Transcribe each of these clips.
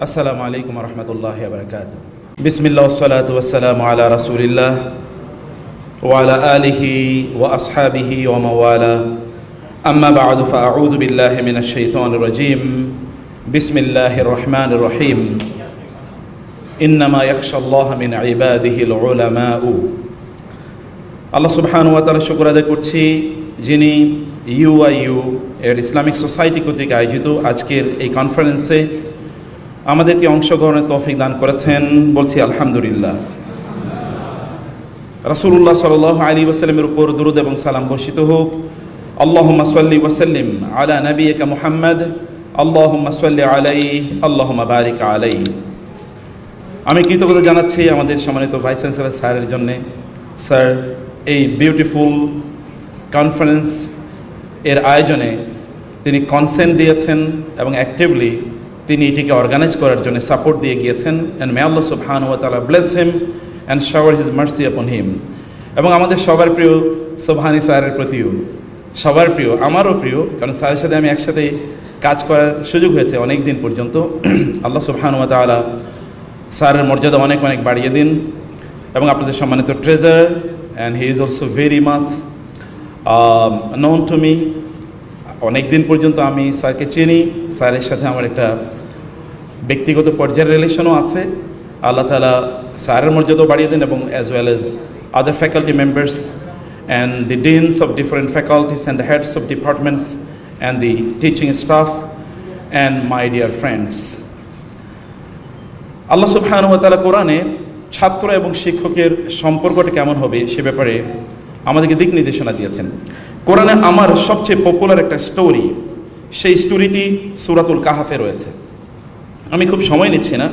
আসসালামু আলাইকুম ওয়া রাহমাতুল্লাহি ওয়া বারাকাতুহু। বিসমিল্লাহ ওয়াসসালাতু ওয়াসসালামু আলা রাসূলিল্লাহ ওয়া আলা আলিহি ওয়া আসহাবিহি ওয়া মাওয়ালা। আম্মা বা'দু ফাআউযু বিল্লাহি মিনাশ শাইতানির রাজীম। বিসমিল্লাহির রহমানির রহিম। ইন্নামা ইয়াখশাল্লাহা মিন ইবাদিহিল উলামাউ। আল্লাহ সুবহানাহু ওয়া তাআলা শুকর আদায় করছি, যিনি ইউআইইউ এর ইসলামিক সোসাইটি কর্তৃক আয়োজিত আজকের এই কনফারেন্সে আমাদেরকে অংশগ্রহণের তৌফিক দান করেছেন। বলছি আলহামদুলিল্লাহ। রাসূলুল্লাহ সাল্লাল্লাহু আলাইহি ওয়াসাল্লামের উপর দুরূদ এবং সালাম বর্ষিত হোক। আল্লাহুম্মা সাল্লি ওয়া সাল্লিম আলা নাবিয়িকা মুহাম্মদ। আল্লাহুম্মা সাল্লি আলাইহি আল্লাহুম্মা বারিক আলাইহি। আমি কৃতজ্ঞতা জানাচ্ছি আমাদের সম্মানিত ভাইস চ্যান্সেলর স্যারের জন্য। স্যার এই বিউটিফুল কনফারেন্স এর আয়োজনে তিনি কনসেন্ট দিয়েছেন এবং অ্যাক্টিভলি তিনি এটিকে অর্গানাইজ করার জন্য সাপোর্ট দিয়ে গিয়েছেন। অ্যান্ড মে আল্লাহ সুবহানাহু ওয়া তাআলা bless him and shower his mercy upon him. এবং আমাদের সবার প্রিয় সোবহানি স্যারের প্রতিও সবার প্রিয়, আমারও প্রিয়, কারণ স্যারের সাথে আমি একসাথে কাজ করার সুযোগ হয়েছে অনেক দিন পর্যন্ত। আল্লাহ সুবহানাহু ওয়া তাআলা স্যারের মর্যাদা অনেক অনেক বাড়িয়ে দিন। এবং আপনাদের সম্মানিত treasure, and he is also very much known to me. অনেক দিন পর্যন্ত আমি স্যারকে চিনি, স্যারের সাথে আমার একটা ব্যক্তিগত পর্যায়ের রিলেশনও আছে। আল্লাহ তাআলা স্যারের মর্যাদাও বাড়িয়ে দেন এবং as well as other faculty members and the deans of different faculties and the heads of departments and the teaching staff and my dear friends. Allah সুবহানাহু ওয়া তাআলা কোরআনে ছাত্র এবং শিক্ষকের সম্পর্কটা কেমন হবে সে ব্যাপারে আমাদেরকে দিক নির্দেশনা দিয়েছেন। কোরআনে আমার সবচেয়ে পপুলার একটা স্টোরি, সেই স্টোরিটি সূরাতুল কাহাফে রয়েছে। আমি খুব সময় নিচ্ছি না,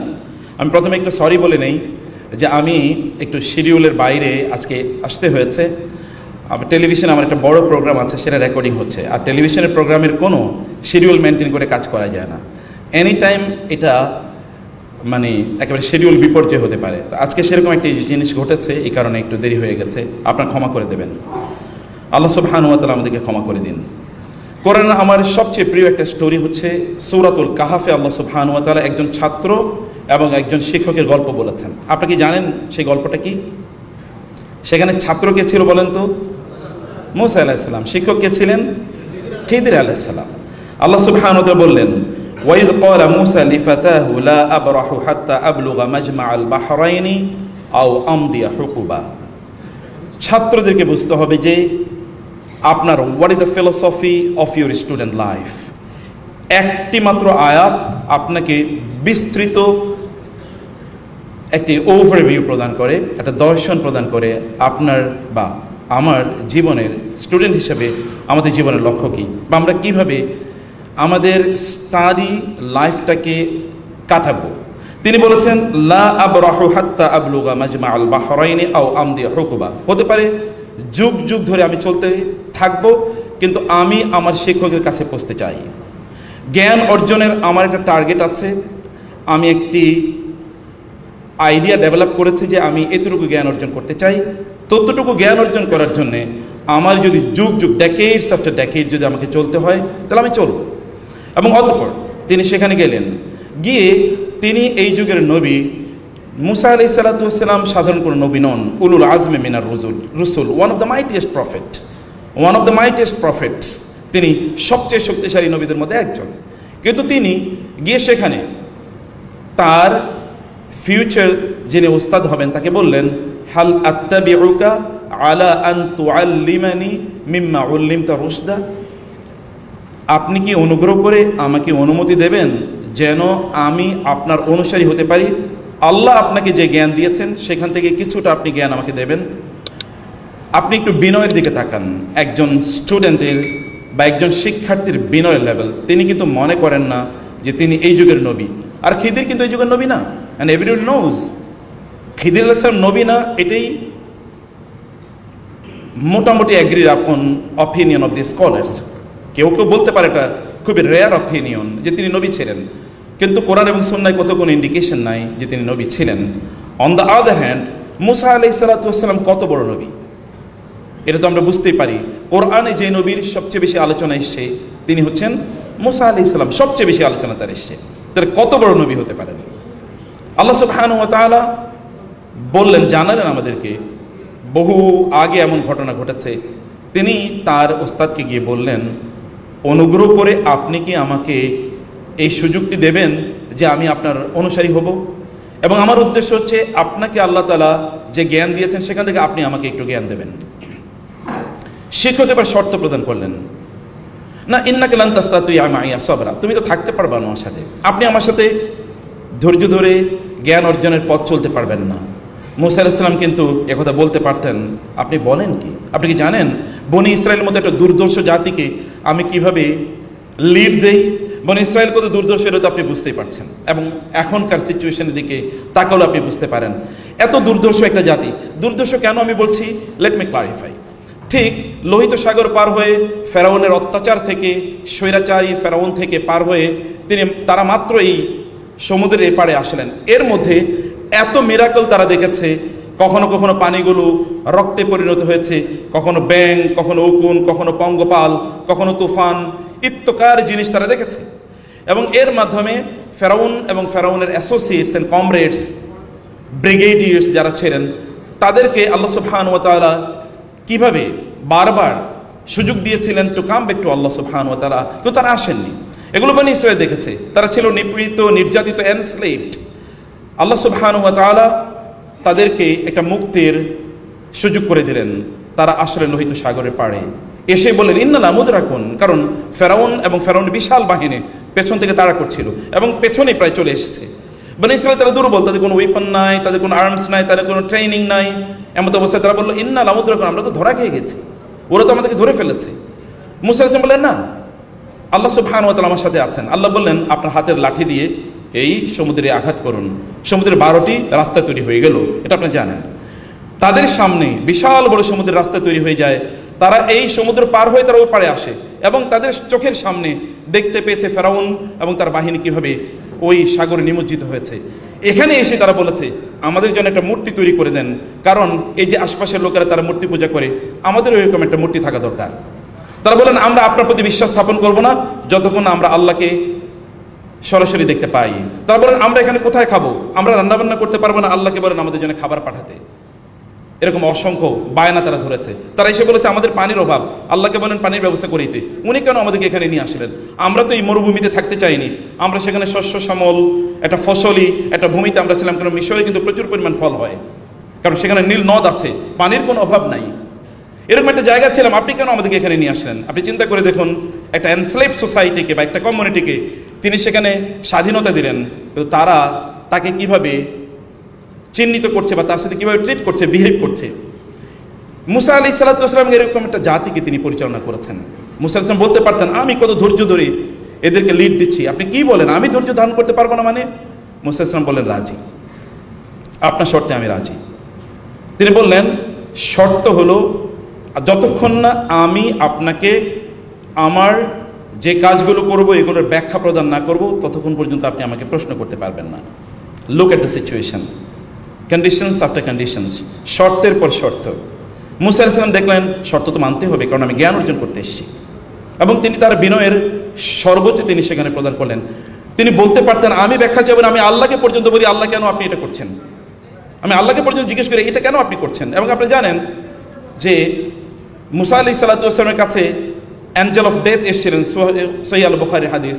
আমি প্রথমে একটু সরি বলে নেই যে আমি একটু শিডিউলের বাইরে আজকে আসতে হয়েছে। টেলিভিশনে আমার একটা বড় প্রোগ্রাম আছে, সেটা রেকর্ডিং হচ্ছে। আর টেলিভিশনের প্রোগ্রামের কোনো শিডিউল মেনটেন করে কাজ করা যায় না। এনি টাইম এটা মানে একেবারে শিডিউল বিপর্যয় হতে পারে। তো আজকে সেরকম একটি জিনিস ঘটেছে, এই কারণে একটু দেরি হয়ে গেছে। আপনারা ক্ষমা করে দেবেন। আল্লাহ সুবহানাহু ওয়া তাআলা আমাদেরকে ক্ষমা করে দিন। কোরআনে আমার সবচেয়ে প্রিয় একটা স্টোরি হচ্ছে সূরাতুল কাহাফে। আল্লাহ সুবহানাহু ওয়া তাআলা একজন ছাত্র এবং একজন শিক্ষকের গল্প বলেছেন। আপনি কি জানেন সেই গল্পটা কি? সেখানে ছাত্র কে ছিল বলেন তো? মূসা আলাইহিস সালাম। শিক্ষক কে ছিলেন? খিদির আলাইহিস সালাম। আল্লাহ সুবহানাহু ওয়া তাআলা বললেন, ওয়াইদ ক্বালা মূসা লিফাতাহু লা আবরাহু হাত্তা আবলুগা মাজমাআল বাহরাইনি আও আমদিয়া হুকুবা। ছাত্রদেরকে বুঝতে হবে যে আপনার what is the philosophy of your student life. একটি মাত্র আয়াত আপনাকে বিস্তৃত একটি ওভারভিউ প্রদান করে, একটা দর্শন প্রদান করে আপনার বা আমার জীবনের স্টুডেন্ট হিসেবে আমাদের জীবনের লক্ষ্য কী, বা আমরা কীভাবে আমাদের স্টাডি লাইফটাকে কাটাবো। তিনি বলেছেন লা আবরাহু হাত্তা আবলুগা মাজমাআল বাহরাইনি আও আমদিয়া হুকুবা। হতে পারে যুগ যুগ ধরে আমি চলতে থাকবো, কিন্তু আমি আমার শিক্ষকের কাছে পৌঁছতে চাই। জ্ঞান অর্জনের আমার একটা টার্গেট আছে। আমি একটি আইডিয়া ডেভেলপ করেছি যে আমি এতটুকু জ্ঞান অর্জন করতে চাই। ততটুকু জ্ঞান অর্জন করার জন্যে আমার যদি যুগ যুগ ডেকেডস আফটার ডেকেড যদি আমাকে চলতে হয়, তাহলে আমি চলব। এবং অতঃপর তিনি সেখানে গেলেন, গিয়ে তিনি এই যুগের নবী মূসা আলাইহিস সালাতু ওয়াস সালাম সাধারণ কোনো নবী নন, উলুল আজমে মিনার রুসুল, one of the mightiest prophets. তিনি সবচেয়ে শক্তিশালী নবীদের মধ্যে একজন। কিন্তু তিনি গিয়ে সেখানে তার ফিউচার যিনি ওস্তাদ হবেন তাকে বললেন, হাল আত্তাবিউকা আলা আন তুআল্লিমানি মিম্মা উল্লিমতা রুশদা। আপনি কি অনুগ্রহ করে আমাকে অনুমতি দেবেন যেন আমি আপনার অনুসারী হতে পারি? আল্লাহ আপনাকে যে জ্ঞান দিয়েছেন সেখান থেকে কিছুটা আপনি জ্ঞান আমাকে দেবেন। আপনি একটু বিনয়ের দিকে তাকান। একজন স্টুডেন্টের বা একজন শিক্ষার্থীর বিনয়ের লেভেল, তিনি কিন্তু মনে করেন না যে তিনি এই যুগের নবী। আর খিদির কিন্তু এই যুগের নবী না। অ্যান্ড এভরিওয়ান নোজ খিদির আলাইহিস সালাম নবী না, এটাই মোটামুটি অ্যাগ্রিড আপন অপিনিয়ন অফ দি স্কলার্স। কেউ কেউ বলতে পারে এটা খুবই রেয়ার অপিনিয়ন যে তিনি নবী ছিলেন, কিন্তু কোরআন এবং সুন্নাহয় কত কোনো ইন্ডিকেশন নাই যে তিনি নবী ছিলেন। On the other hand Musa আলাইহিস সালাতু ওয়াস সালাম কত বড় নবী, এটা তো আমরা বুঝতেই পারি। কোরআনে যে নবীর সবচেয়ে বেশি আলোচনা এসছে তিনি হচ্ছেন মূসা আলাইহিস সালাম, সবচেয়ে বেশি আলোচনা তার এসছে। তাহলে কত বড় নবী হতে পারেন? আল্লাহ সুবহানাহু ওয়া তাআলা বললেন, জানালেন আমাদেরকে বহু আগে এমন ঘটনা ঘটেছে। তিনি তার ওস্তাদকে গিয়ে বললেন, অনুগ্রহ করে আপনি কি আমাকে এই সুযোগটি দেবেন যে আমি আপনার অনুসারী হব, এবং আমার উদ্দেশ্য হচ্ছে আপনাকে আল্লাহ তাআলা যে জ্ঞান দিয়েছেন সেখান থেকে আপনি আমাকে একটু জ্ঞান দেবেন। শিক্ষক এবার শর্ত প্রদান করলেন, না ইন্নাকা লান তাস্তাতিয়া মাইয়া সাবরা, তুমি তো থাকতে পারবে না আমার সাথে, আপনি আমার সাথে ধৈর্য ধরে জ্ঞান অর্জনের পথ চলতে পারবেন না। মুসা আলাইহিস সালাম কিন্তু একথা বলতে পারতেন, আপনি বলেন কি, আপনি কি জানেন বনি ইসরায়েলের মতো একটা দুর্দর্শ জাতিকে আমি কিভাবে লিড দেই? বনি ইসরায়েল কত দুর্দর্শ এটা তো আপনি বুঝতেই পারছেন, এবং এখনকার সিচুয়েশনের দিকে তাকালে আপনি বুঝতে পারেন এত দুর্দর্শ একটা জাতি। দুর্দর্শ কেন আমি বলছি, লেট মি ক্লারিফাই। ঠিক লোহিত সাগর পার হয়ে ফেরাউনের অত্যাচার থেকে, স্বৈরাচারী ফেরাউন থেকে পার হয়ে তারা মাত্র এই সমুদ্রের এপারে আসলেন। এর মধ্যে এত মিরাকল তারা দেখেছে, কখনো কখনো পানিগুলো রক্তে পরিণত হয়েছে, কখনো ব্যাঙ, কখনো উকুন, কখনো পঙ্গপাল, কখনো তুফান ইত্তকার জিনিস তারা দেখেছে। এবং এর মাধ্যমে ফেরাউন এবং ফেরাউনের অ্যাসোসিয়েটস অ্যান্ড কমরেডস, ব্রিগেডিয়ার্স যারা ছিলেন, তাদেরকে আল্লাহ সুবহানাহু ওয়া তাআলা কিভাবে বারবার সুযোগ দিয়েছিলেন টু কাম ব্যাক টু আল্লাহ সুবহানাহু ওয়া তাআলা, কিন্তু তারা আসেননি। এগুলো বনি ইসরায়েল দেখেছে, তারা ছিল নিপীড়িত, নির্যাতিত, এনস্লেভড। আল্লাহ সুবহানাহু ওয়া তাআলা তাদেরকে একটা মুক্তির সুযোগ করে দিলেন। তারা আসলে লোহিত সাগরের পাড়ে এসে বললেন ইন্না লামুদরাকুন, কারণ ফেরাউন এবং ফেরাউনের বিশাল বাহিনী পেছন থেকে তাড়া করছিল এবং পেছনেই প্রায় চলে এসেছে। বনি ইসরায়েল তারা দুর্বল, তাদের কোনো ওয়েপন নাই, তাদের কোনো আর্মস নাই, তাদের কোনো ট্রেনিং নাই। এমন অবস্থায় তারা বললো ইন্না লামুদরাকুন, আমরা তো ধরা খেয়ে গেছি, ওরা তো আমাদেরকে ধরে ফেলেছে। মুসা আলাইহিস সালাম বললেন, না, আল্লাহ সুবহানাহু ওয়া তাআলা আমার সাথে আছেন। আল্লাহ বললেন, আপনার হাতের লাঠি দিয়ে এই সমুদ্রে আঘাত করুন। সমুদ্রের 12টি রাস্তা তৈরি হয়ে গেল, এটা আপনি জানেন। তাদের সামনে বিশাল বড় সমুদ্রের রাস্তা তৈরি হয়ে যায়। তারা এই সমুদ্র পার হয়ে তারা ওই পারে আসে, এবং তাদের চোখের সামনে দেখতে পেয়েছে ফেরাউন এবং তার বাহিনী কিভাবে ওই সাগরে নিমজ্জিত হয়েছে। এখানে এসে তারা বলেছে, আমাদের জন্য একটা মূর্তি তৈরি করে দেন, কারণ এই যে আশপাশের লোকেরা তারা মূর্তি পূজা করে, আমাদের ওইরকম একটা মূর্তি থাকা দরকার। তারা বলেন, আমরা আপনার প্রতি বিশ্বাস স্থাপন করব না যতক্ষণ না আমরা আল্লাহকে সরাসরি দেখতে পাই। তারা বলেন, আমরা এখানে কোথায় খাবো, আমরা রান্নাবান্না করতে পারবো না, আল্লাহকে বলেন আমাদের জন্য খাবার পাঠাতে। এরকম অসংখ্য বায়না তারা ধরেছে। তারা এসে বলেছে, আমাদের পানির অভাব, আল্লাহকে বলেন পানির ব্যবস্থা করে দিতে। উনি কেন আমাদেরকে এখানে নিয়ে আসলেন? আমরা তো এই মরুভূমিতে থাকতে চাইনি, আমরা সেখানে শস্য শ্যামল একটা ফসলি একটা ভূমিতে আমরা ছিলাম, কারণ মিশরে কিন্তু প্রচুর পরিমাণ ফল হয়, কারণ সেখানে নীল নদ আছে, পানির কোনো অভাব নাই। এরকম একটা জায়গা ছিলাম, আপনি কেন আমাদেরকে এখানে নিয়ে আসলেন? আপনি চিন্তা করে দেখুন, একটা এনস্লেভ সোসাইটিকে বা একটা কমিউনিটিকে তিনি সেখানে স্বাধীনতা দিলেন, কিন্তু তারা তাকে কিভাবে চিহ্নিত করছে বা তার সাথে কিভাবে ট্রিট করছে, বিহেভ করছে। মুসা আলাইহিস সালাম এরকম একটা জাতিকে তিনি পরিচালনা করেছেন। মুসা আলাইহিস সালাম বলতে পারতেন, আমি কত ধৈর্য ধরে এদেরকে লিড দিচ্ছি, আপনি কি বলেন, আমি ধৈর্য ধারণ করতে পারবো না? মানে মুসা আলাইহিস সালাম বললেন, রাজি, আপনার শর্তে আমি রাজি। তিনি বললেন, শর্ত হলো যতক্ষণ না আমি আপনাকে আমার যে কাজগুলো করব এগুলোর ব্যাখ্যা প্রদান না করব, ততক্ষণ পর্যন্ত আপনি আমাকে প্রশ্ন করতে পারবেন না। Look at the situation, conditions after conditions, শর্তের পর শর্ত। মুসা আলাইহিস সালাম দেখলেন, শর্ত তো মানতে হবে, কারণ আমি জ্ঞান অর্জন করতে এসেছি। এবং তিনি তার বিনয়ের সর্বোচ্চ তিনি সেখানে প্রদান করলেন। তিনি বলতে পারতেন, আমি ব্যাখ্যা চাইবেন, আমি আল্লাহকে পর্যন্ত বলি, আল্লাহ কেন আপনি এটা করছেন? আমি আল্লাহকে পর্যন্ত জিজ্ঞেস করি, এটা কেন আপনি করছেন? এবং আপনি জানেন যে মুসা আলাইহিস সালামের কাছে অ্যাঞ্জেল অফ ডেথ এসেছিলেন, সহিহ আল বুখারী হাদিস।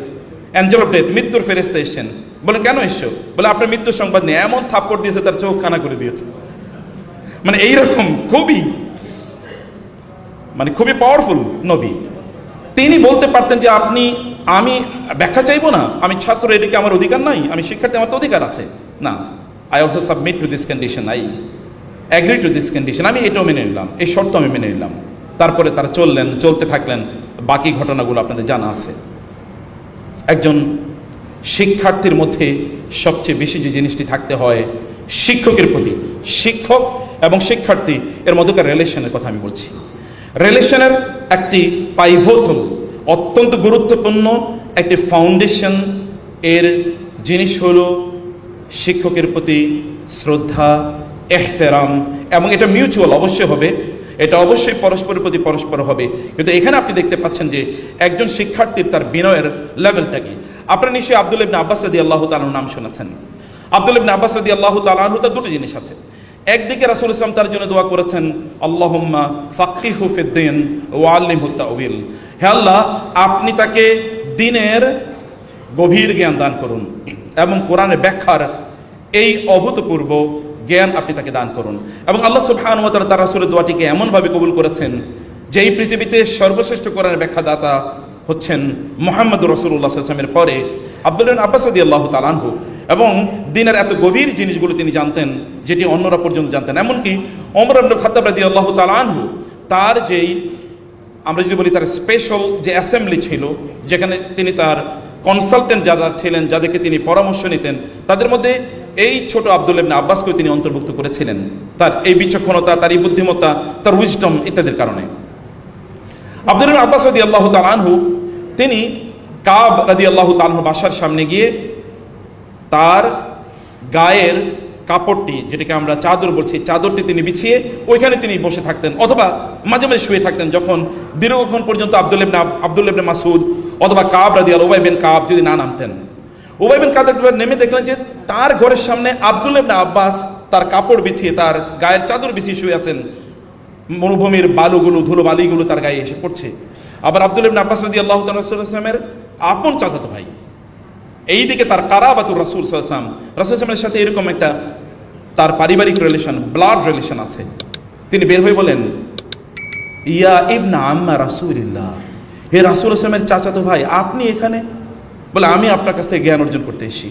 অ্যাঞ্জেল অফ ডেথ, মৃত্যুর ফেরেশতা এসেছেন। বলে, কেন এসছো? বলে, আপনার মৃত্যুর সংবাদ নিয়ে। এমন থাপ্পড় দিয়েছে, তার চোখ খানা করে দিয়েছে। মানে এইরকম খুবই পাওয়ারফুল নবী। তিনি বলতে পারতেন যে আমি ব্যাখ্যা চাইবো না, আমি ছাত্র, এদিকে আমার অধিকার নাই, আমি শিক্ষার্থী, আমার তো অধিকার আছে। না, I also submit to this condition, I agree to this condition, আমি এটাও মেনে নিলাম, এই শর্ত আমি মেনে নিলাম। তারপরে তারা চলতে থাকলেন। বাকি ঘটনাগুলো আপনাদের জানা আছে। একজন শিক্ষার্থীর মধ্যে সবচেয়ে বেশি যে জিনিসটি থাকতে হয় শিক্ষকের প্রতি, শিক্ষক এবং শিক্ষার্থী এর মধ্যকার রিলেশনের কথা আমি বলছি। রিলেশনের একটি পাইভোটাল, অত্যন্ত গুরুত্বপূর্ণ একটি ফাউন্ডেশন এর জিনিস হলো শিক্ষকের প্রতি শ্রদ্ধা, এহতেরাম, এবং এটা মিউচুয়াল অবশ্যই হবে, এটা অবশ্যই পরস্পরের প্রতি পরস্পর হবে। কিন্তু এখানে আপনি দেখতে পাচ্ছেন যে একজন শিক্ষার্থীর তার বিনয়ের লেভেলটা কি। আপনারা নিশ্চয়ই আব্দুল্লাহ ইবনে আব্বাস রাদিয়াল্লাহু তাআলার নাম শুনেছেন। আব্দুল্লাহ ইবনে আব্বাস রাদিয়াল্লাহু তাআলা আনহু, তার দুটো জিনিস আছে। একদিকে রাসূল ইসলাম তার জন্য দোয়া করেছেন, আল্লাহুম্মা ফাক্কিহু ফিদ্দীন ওয়া আল্লিমহু তাউইল, হে আল্লাহ আপনি তাকে দ্বীনের গভীর জ্ঞান দান করুন এবং কোরআনের ব্যাখ্যার এই অভূতপূর্ব জ্ঞান আপনি তাকে দান করুন। এবং আল্লাহ সুবহানাহু ওয়া তাআলা তার রাসূলের দোয়াটিকে এমনভাবে কবুল করেছেন যে এই পৃথিবীতে সর্বশ্রেষ্ঠ কোরআনের ব্যাখ্যাদাতা হচ্ছেন মুহাম্মদ রাসূলুল্লাহ সাল্লাল্লাহু আলাইহি ওয়াসাল্লামের পরে আব্দুল্লাহ ইবনে আব্বাস রাদিয়াল্লাহু তাআলা আনহু, এবং দ্বীনের এত গভীর জিনিসগুলো তিনি জানতেন যেটি অন্যরা পর্যন্ত জানতেন। এমনকি ওমর ইবনে খাত্তাব রাদিয়াল্লাহু তাআলা আনহু, তার যেই আমরা যদি বলি তার স্পেশাল যে অ্যাসেম্বলি ছিল, যেখানে তিনি তার কনসালটেন্ট যারা ছিলেন, যাদেরকে তিনি পরামর্শ নিতেন, তাদের মধ্যে এই ছোট আব্দুল্লাহ ইবনে আব্বাসকেও তিনি অন্তর্ভুক্ত করেছিলেন, তার এই বিচক্ষণতা, তার এই বুদ্ধিমত্তা, তার উইজডম ইত্যাদির কারণে। আব্দুল্লাহ ইবনে আব্বাস রাদিয়াল্লাহু তাআলা আনহু তিনি কাব রাদিয়াল্লাহু তাআলা আনহু বাসার সামনে গিয়ে তার গায়ের কাপড়টি, যেটাকে আমরা চাদর বলছি, চাদরটি তিনি বিছিয়ে ওইখানে তিনি বসে থাকতেন, অথবা মাঝে মাঝে শুয়ে থাকতেন, যখন দীর্ঘক্ষণ পর্যন্ত আব্দুল্লাহ ইবনে মাসউদ অথবা কাব রাদিয়াল্লাহু, উবাই বিন কাব যদি না নামতেন। উবাই বিন কাব একবার নেমে দেখলেন যে তার ঘরের সামনে আব্দুল্লাহ ইবনে আব্বাস তার কাপড় বিছিয়ে, তার গায়ের চাদর বিছিয়ে শুয়ে আছেন, মরুভূমির বালুগুলো, ধুলো বালিগুলো তার গায়ে এসে পড়ছে। আবার আব্দুল্লাহ ইবনে আব্বাস রাদিয়াল্লাহু তাআলা রাসূলের আপন চাচাতো ভাই, এইদিকে তার কারাবাতুর রাসূল সাল্লাল্লাহু আলাইহি ওয়াসাল্লাম, রাসূল সাল্লাল্লাহু আলাইহি ওয়াসাল্লামের সাথে এরকম একটা তার পারিবারিক রিলেশন, ব্লাড রিলেশন আছে। তিনি বের হয়ে বলেন, ইয়া ইবনা আম্মা রাসূলিল্লাহ, হে রাসূল সাল্লাল্লাহু আলাইহি ওয়াসাল্লামের চাচাতো ভাই, আপনি এখানে? বলে, আমি আপনার কাছ থেকে জ্ঞান অর্জন করতে এসেছি।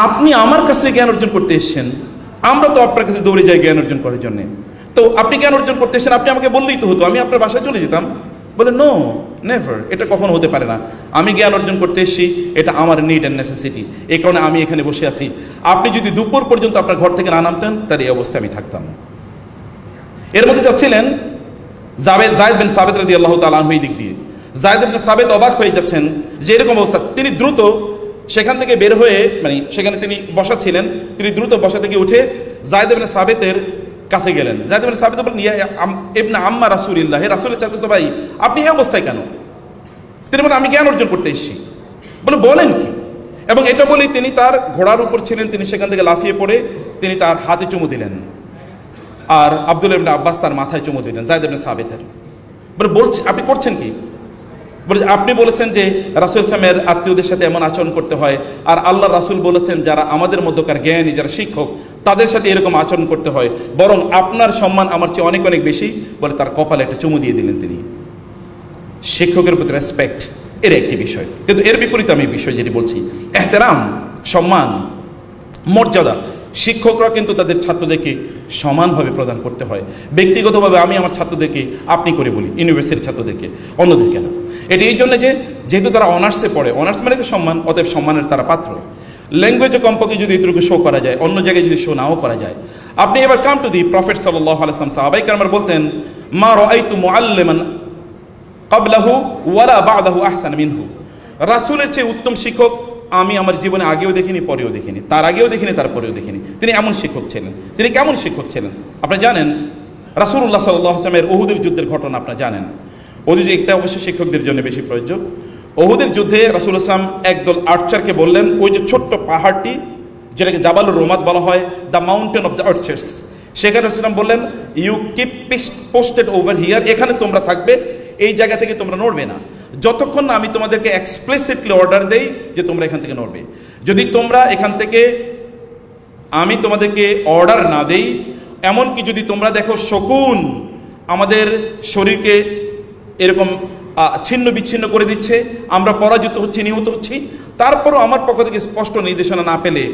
আপনি আমার কাছ থেকে জ্ঞান অর্জন করতে এসেছেন? আমরা তো আপনার কাছে দৌড়ে যাই জ্ঞান অর্জন করার জন্য। তো আপনি জ্ঞান অর্জন করতে এসেছেন, আপনি আমাকে বললেই তো হতো, আমি আপনার বাসায় চলে যেতাম। বলে, নো, নেভার, এটা কখনো হতে পারে না। আমি জ্ঞান অর্জন করতে এসেছি, এটা আমার নিড অ্যান্ড নেসেসিটি, এই কারণে আমি এখানে বসে আছি। আপনি যদি দুপুর পর্যন্ত আপনার ঘর থেকে না নামতেন, তাহলে এই অবস্থায় আমি থাকতাম। এর মধ্যে যাচ্ছিলেন যায়েদ বিন সাবিত রাদিয়াল্লাহু তাআলা আনহু। এই দিক দিয়ে যায়েদ বিন সাবিত অবাক হয়ে যাচ্ছেন যে এরকম অবস্থা। তিনি দ্রুত সেখান থেকে বের হয়ে, মানে সেখানে তিনি বসা ছিলেন, তিনি দ্রুত বসা থেকে উঠে যায়েদ বিন সাবিতের কাছে গেলেন। যায়েদ বিন সাবিত বললেন, ইয়া ইবনা আম্মা রাসূলিল্লাহ, হে রাসূলের চাচাতো ভাই, আপনি এই অবস্থায় কেন? তিনি বলেন, আমি জ্ঞান অর্জন করতে এসেছি। বলে, বলেন কি? এবং এটা বলেই তিনি তার ঘোড়ার উপর ছিলেন, তিনি সেখান থেকে লাফিয়ে পড়ে তিনি তার হাতে চুমু দিলেন, আর আব্দুল্লাহ ইবনে আব্বাস তার মাথায় চুমু দিলেন যায়েদ ইবনে সাবিতের। বলে, বলছি আপনি করছেন কি? বলে, আপনি বলেছেন যে রাসূল ইসলামের আত্মীয়দের সাথে এমন আচরণ করতে হয়, আর আল্লাহ রাসূল বলেছেন যারা আমাদের মধ্যকার জ্ঞানী, যারা শিক্ষক, তাদের সাথে এরকম আচরণ করতে হয়, বরং আপনার সম্মান আমার চেয়ে অনেক অনেক বেশি। বলে তার কপালে একটা চুমু দিয়ে দিলেন তিনি। শিক্ষকের প্রতি রেসপেক্ট এর একটি বিষয়, কিন্তু এর বিপরীতে আমি বিষয় যেটি বলছি, এহতেরাম, সম্মান, মর্যাদা, শিক্ষকরা কিন্তু তাদের ছাত্রদেরকে সমানভাবে প্রদান করতে হয়। ব্যক্তিগতভাবে আমি আমার ছাত্রদেরকে আপনি করে বলি, ইউনিভার্সিটির ছাত্রদেরকে, অন্যদেরকে না। এটি এই জন্য যে যেহেতু তারা অনার্সে পড়ে, অনার্স মানে তো সম্মান, অতএব সম্মানের তারা পাত্র। ল্যাঙ্গুয়েজে কমপক্ষে যদি এটুকু শো করা যায়, অন্য জায়গায় যদি শো নাও করা যায়। আপনি এবার কাম টু দি প্রফেট সাল্লাল্লাহু আলাইহি ওয়াসাল্লাম। সাহাবায়ে কেরাম বলতেন, মা রাআইতু মুআল্লিমান ক্বাবলাহু ওয়ালা বা'দাহু আহসান মিনহু, রাসূলের চেয়ে উত্তম শিক্ষক আমি আমার জীবনে আগেও দেখিনি, পরেও দেখিনি, তার আগেও দেখিনি, তারপরেও দেখিনি। তিনি এমন শিক্ষক ছিলেন। তিনি কেমন শিক্ষক ছিলেন আপনারা জানেন? রাসূলুল্লাহ সাল্লাল্লাহু আলাইহি ওয়াসাল্লামের উহুদের যুদ্ধের ঘটনা আপনারা জানেন। ওই যে একটা অবশ্যই শিক্ষকদের জন্য বেশি প্রয়োজ্য। উহুদের যুদ্ধে রাসূল ইসলাম একদল আর্চারকে বললেন, ওই যে ছোট্ট পাহাড়টি যেটাকে জাবালুর রোমাত বলা হয়, the mountain of the archers, সেখানে রাসূল ইসলাম বললেন, you keep posted over here, এখানে তোমরা থাকবে, এই জায়গা থেকে তোমরা নড়বে না যতক্ষণ না আমি তোমাদেরকে এক্সপ্লিসিটলি অর্ডার দেই যে তোমরা এখান থেকে নড়বে। যদি তোমরা এখান থেকে আমি তোমাদেরকে অর্ডার না দেই, এমনকি যদি তোমরা দেখো শকুন আমাদের শরীরকে এরকম ছিন্ন বিচ্ছিন্ন করে দিচ্ছে, আমরা পরাজিত হচ্ছি, নিহত হচ্ছি, তারপরও আমার পক্ষ থেকে স্পষ্ট নির্দেশনা না পেলে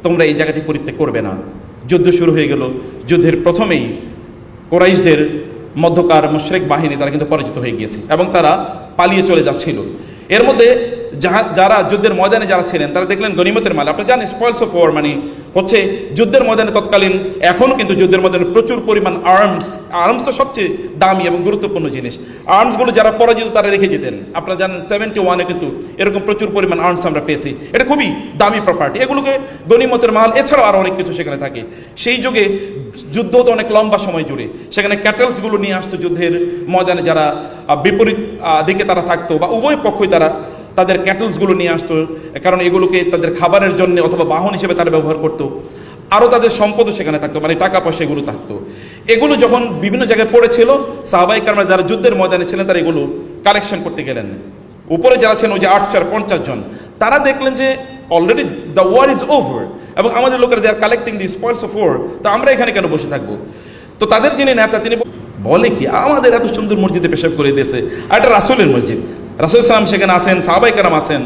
তোমরা এই জায়গাটি পরিত্যাগ করবে না। যুদ্ধ শুরু হয়ে গেল। যুদ্ধের প্রথমেই কুরাইশদের মধ্যকার মুশরিক বাহিনী তারা কিন্তু পরাজিত হয়ে গিয়েছে এবং তারা পালিয়ে চলে যাচ্ছিল। এর মধ্যে যারা যুদ্ধের ময়দানে যারা ছিলেন তারা দেখলেন গনিমতের মাল। আপনারা জানেন স্পয়েলস অফ ওয়ার মানে হচ্ছে যুদ্ধের ময়দানে তৎকালীন, এখনও কিন্তু যুদ্ধের ময়দানে প্রচুর পরিমাণ আর্মস তো সবচেয়ে দামি এবং গুরুত্বপূর্ণ জিনিস। আর্মসগুলো যারা পরাজিত তারা রেখে যেতেন। আপনারা জানেন 71-এ কিন্তু এরকম প্রচুর পরিমাণ আর্মস আমরা পেয়েছি। এটা খুবই দামি প্রপার্টি, এগুলোকে গনিমতের মাল, এছাড়াও আরও অনেক কিছু সেখানে থাকে। সেই যুগে যুদ্ধ তো অনেক লম্বা সময় জুড়ে, সেখানে ক্যাটেলসগুলো নিয়ে আসতো যুদ্ধের ময়দানে যারা বিপরীত দিকে তারা থাকতো বা উভয় পক্ষই তাদের ক্যাটলসগুলো নিয়ে আসতো, কারণ এগুলোকে তাদের খাবারের জন্য অথবা বাহন হিসেবে তারা ব্যবহার করতো। আরও তাদের সম্পদও সেখানে থাকতো, মানে টাকা পয়সা এগুলো থাকতো। এগুলো যখন বিভিন্ন জায়গায় পড়েছিল, সাহাবায়ে কেরাম যারা যুদ্ধের ময়দানে ছিলেন তারা এগুলো কালেকশন করতে গেলেন। উপরে যারা ছিলেন ওই যে 8-4-50 জন, তারা দেখলেন যে already the war is over, এবং আমাদের লোকেরা they are collecting the spoils of war, তো আমরা এখানে কেন বসে থাকবো? তো তাদের যিনি নেতা তিনি বলে কি, আমাদের এত সুন্দর মসজিদে পেশাব করে দিয়েছে, আর এটা রাসূলের মসজিদ, রাসূল সাল্লাম সেখানে আছেন, সাহাবায়ে কেরাম আছেন।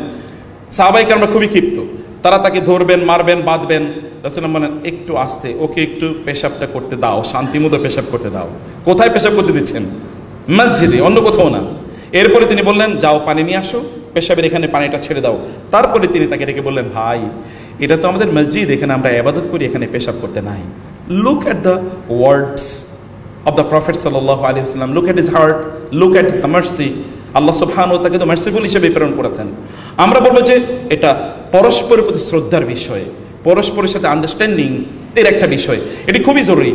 সাহাবায়ে কেরামরা খুবই ক্ষিপ্ত, তারা তাকে ধরবেন, মারবেন, বাঁধবেন। রাসূল বলেন একটু আস্তে, ওকে একটু পেশাবটা করতে দাও, শান্তিমতো পেশাব করতে দাও। কোথায় পেশাব করতে দিচ্ছেন? মসজিদে, অন্য কোথাও না। এরপরে তিনি বললেন যাও পানি নিয়ে আসো, পেশাবের এখানে পানিটা ছেড়ে দাও। তারপরে তিনি তাকে ডেকে বললেন, ভাই এটা তো আমাদের মসজিদ, এখানে আমরা ইবাদত করি, এখানে পেশাব করতে নাই। Look at the words of the prophet সাল্লাল্লাহু আলাইহি ওয়াসাল্লাম, look at his heart, look at the mercy. Allah সুবহানাহু ওয়া তাআলা তো মার্সিফুল হিসেবে প্রেরণ করেছেন। আমরা বলবো যে এটা পরস্পরের প্রতি শ্রদ্ধার বিষয়, পরস্পরের সাথে আন্ডারস্ট্যান্ডিং এর একটা বিষয়, এটি খুবই জরুরি।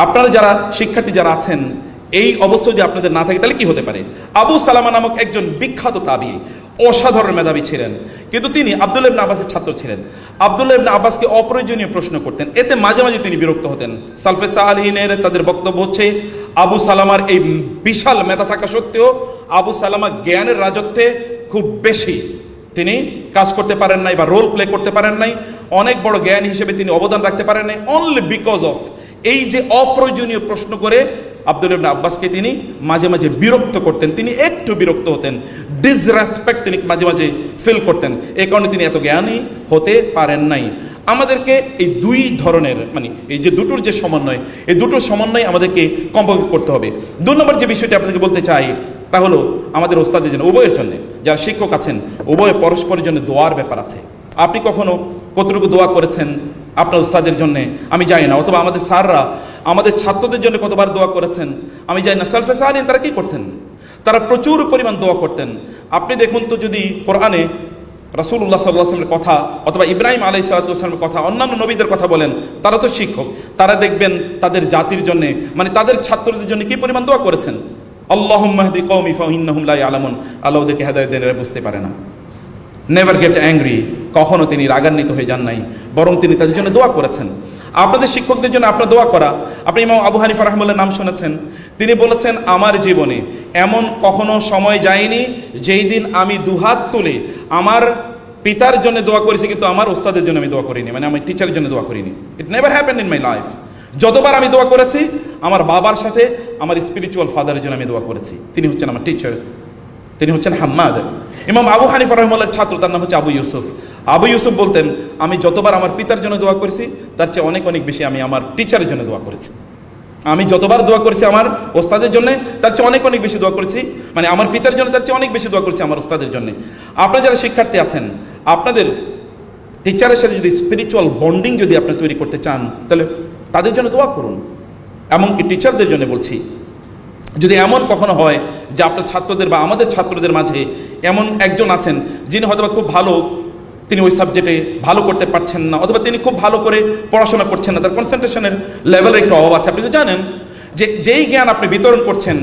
আপনারা যারা শিক্ষার্থী যারা আছেন, এই অবস্থা যদি আপনাদের না থাকে তাহলে কি হতে পারে? আবু সালামা নামক একজন বিখ্যাত তাবিঈ, অসাধারণ মেধাবী ছিলেন, কিন্তু তিনি আব্দুল্লাহ ইবনে আব্বাসের ছাত্র ছিলেন। আব্দুল্লাহ ইবনে আব্বাসকে অপ্রয়োজনীয় প্রশ্ন করতেন, এতে মাঝে মাঝে তিনি বিরক্ত হতেন। সালফে সালেহিনের তাদের বক্তব্য হচ্ছে আবু সালামার এই বিশাল মেধা থাকা সত্ত্বেও আবু সালামা জ্ঞানের রাজত্বে খুব বেশি তিনি কাজ করতে পারেন নাই বা রোল প্লে করতে পারেন নাই, অনেক বড় জ্ঞান হিসেবে তিনি অবদান রাখতে পারেন নাই, অনলি বিকজ অফ এই যে অপ্রয়োজনীয় প্রশ্ন করে আব্দুল্লাহ ইবনে আব্বাসকে তিনি মাঝে মাঝে বিরক্ত করতেন, তিনি একটু বিরক্ত হতেন, ডিসরেসপেক্ট তিনি মাঝে মাঝে ফিল করতেন। এই কারণে তিনি এত জ্ঞানী হতে পারেন নাই। আমাদেরকে এই দুই ধরনের, মানে এই যে দুটোর যে সমন্বয়, এই দুটোর সমন্বয় আমাদেরকে কমপক্ষে করতে হবে। 2 নম্বর যে বিষয়টি আপনাদেরকে বলতে চাই তা হলো আমাদের ওস্তাদের জন্য, উভয়ের জন্য, যারা শিক্ষক আছেন উভয় পরস্পরের জন্য দোয়ার ব্যাপার আছে। আপনি কখনো কতটুকু দোয়া করেছেন আপনার উস্তাদের জন্য আমি জানি না, অথবা আমাদের স্যাররা আমাদের ছাত্রদের জন্য কতবার দোয়া করেছেন আমি জানি না। সালফে সালেহিন তারা কি করতেন? তারা প্রচুর পরিমাণ দোয়া করতেন। আপনি দেখুন তো, যদি কোরআনে রাসূলুল্লাহ সাল্লাল্লাহু আলাইহি ওয়াসাল্লামের কথা অথবা ইব্রাহিম আলাইহিস সালামের কথা, অন্যান্য নবীদের কথা বলেন, তারা তো শিক্ষক, তারা দেখবেন তাদের জাতির জন্য, মানে তাদের ছাত্রদের জন্য কি পরিমাণ দোয়া করেছেন। আল্লাহুম্মা হদি কওমি ফাইন্নাহুম লা ইয়ালামুন, আল্লাহ ওদেরকে হেদায়েত দেন, এরা বুঝতে পারে না। নেভার গেট অ্যাংরি, কখনো তিনি রাগান্বিত হয়ে যান নাই, বরং তিনি তাদের জন্য দোয়া করেছেন। আপনাদের শিক্ষকদের জন্য আপনার দোয়া করা। আপনি ইমাম আবু হানিফা রাহিমাহুল্লাহর নাম শুনেছেন, তিনি বলেছেন আমার জীবনে এমন কখনো সময় যায়নি যেই দিন আমি দুহাত তুলে আমার পিতার জন্য দোয়া করেছি কিন্তু আমার ওস্তাদের জন্য আমি দোয়া করিনি, মানে আমার টিচারের জন্য দোয়া করিনি। It never happened in my life. যতবার আমি দোয়া করেছি আমার বাবার সাথে আমার স্পিরিচুয়াল ফাদারের জন্য আমি দোয়া করেছি, তিনি হচ্ছেন আমার টিচার, তিনি হচ্ছেন হাম্মাদ। ইমাম আবু হানিফা রাহিমাহুল্লাহর ছাত্র, তার নাম হচ্ছে আবু ইউসুফ। আবু ইউসুফ বলতেন আমি যতবার আমার পিতার জন্য দোয়া করেছি তার চেয়ে অনেক অনেক বেশি আমি আমার টিচারের জন্য দোয়া করেছি। আমি যতবার দোয়া করেছি আমার ওস্তাদের জন্য তার চেয়ে অনেক অনেক বেশি দোয়া করেছি, মানে আমার পিতার জন্য তার চেয়ে অনেক বেশি দোয়া করেছি আমার ওস্তাদের জন্য। আপনারা যারা শিক্ষার্থী আছেন, আপনাদের টিচারের সাথে যদি স্পিরিচুয়াল বন্ডিং যদি আপনি তৈরি করতে চান তাহলে তাদের জন্য দোয়া করুন। এমনকি টিচারদের জন্য বলছি, যদি এমন কখনো হয় যে আপনার ছাত্রদের বা আমাদের ছাত্রদের মাঝে এমন একজন আছেন যিনি হয়তো খুব ভালো, তিনি ওই সাবজেক্টে ভালো করতে পারছেন না, অথবা তিনি খুব ভালো করে পড়াশোনা করছেন না, তার কনসেন্ট্রেশনের লেভেলের একটু অভাব আছে, আপনি তো জানেন যে যেই জ্ঞান আপনি বিতরণ করছেন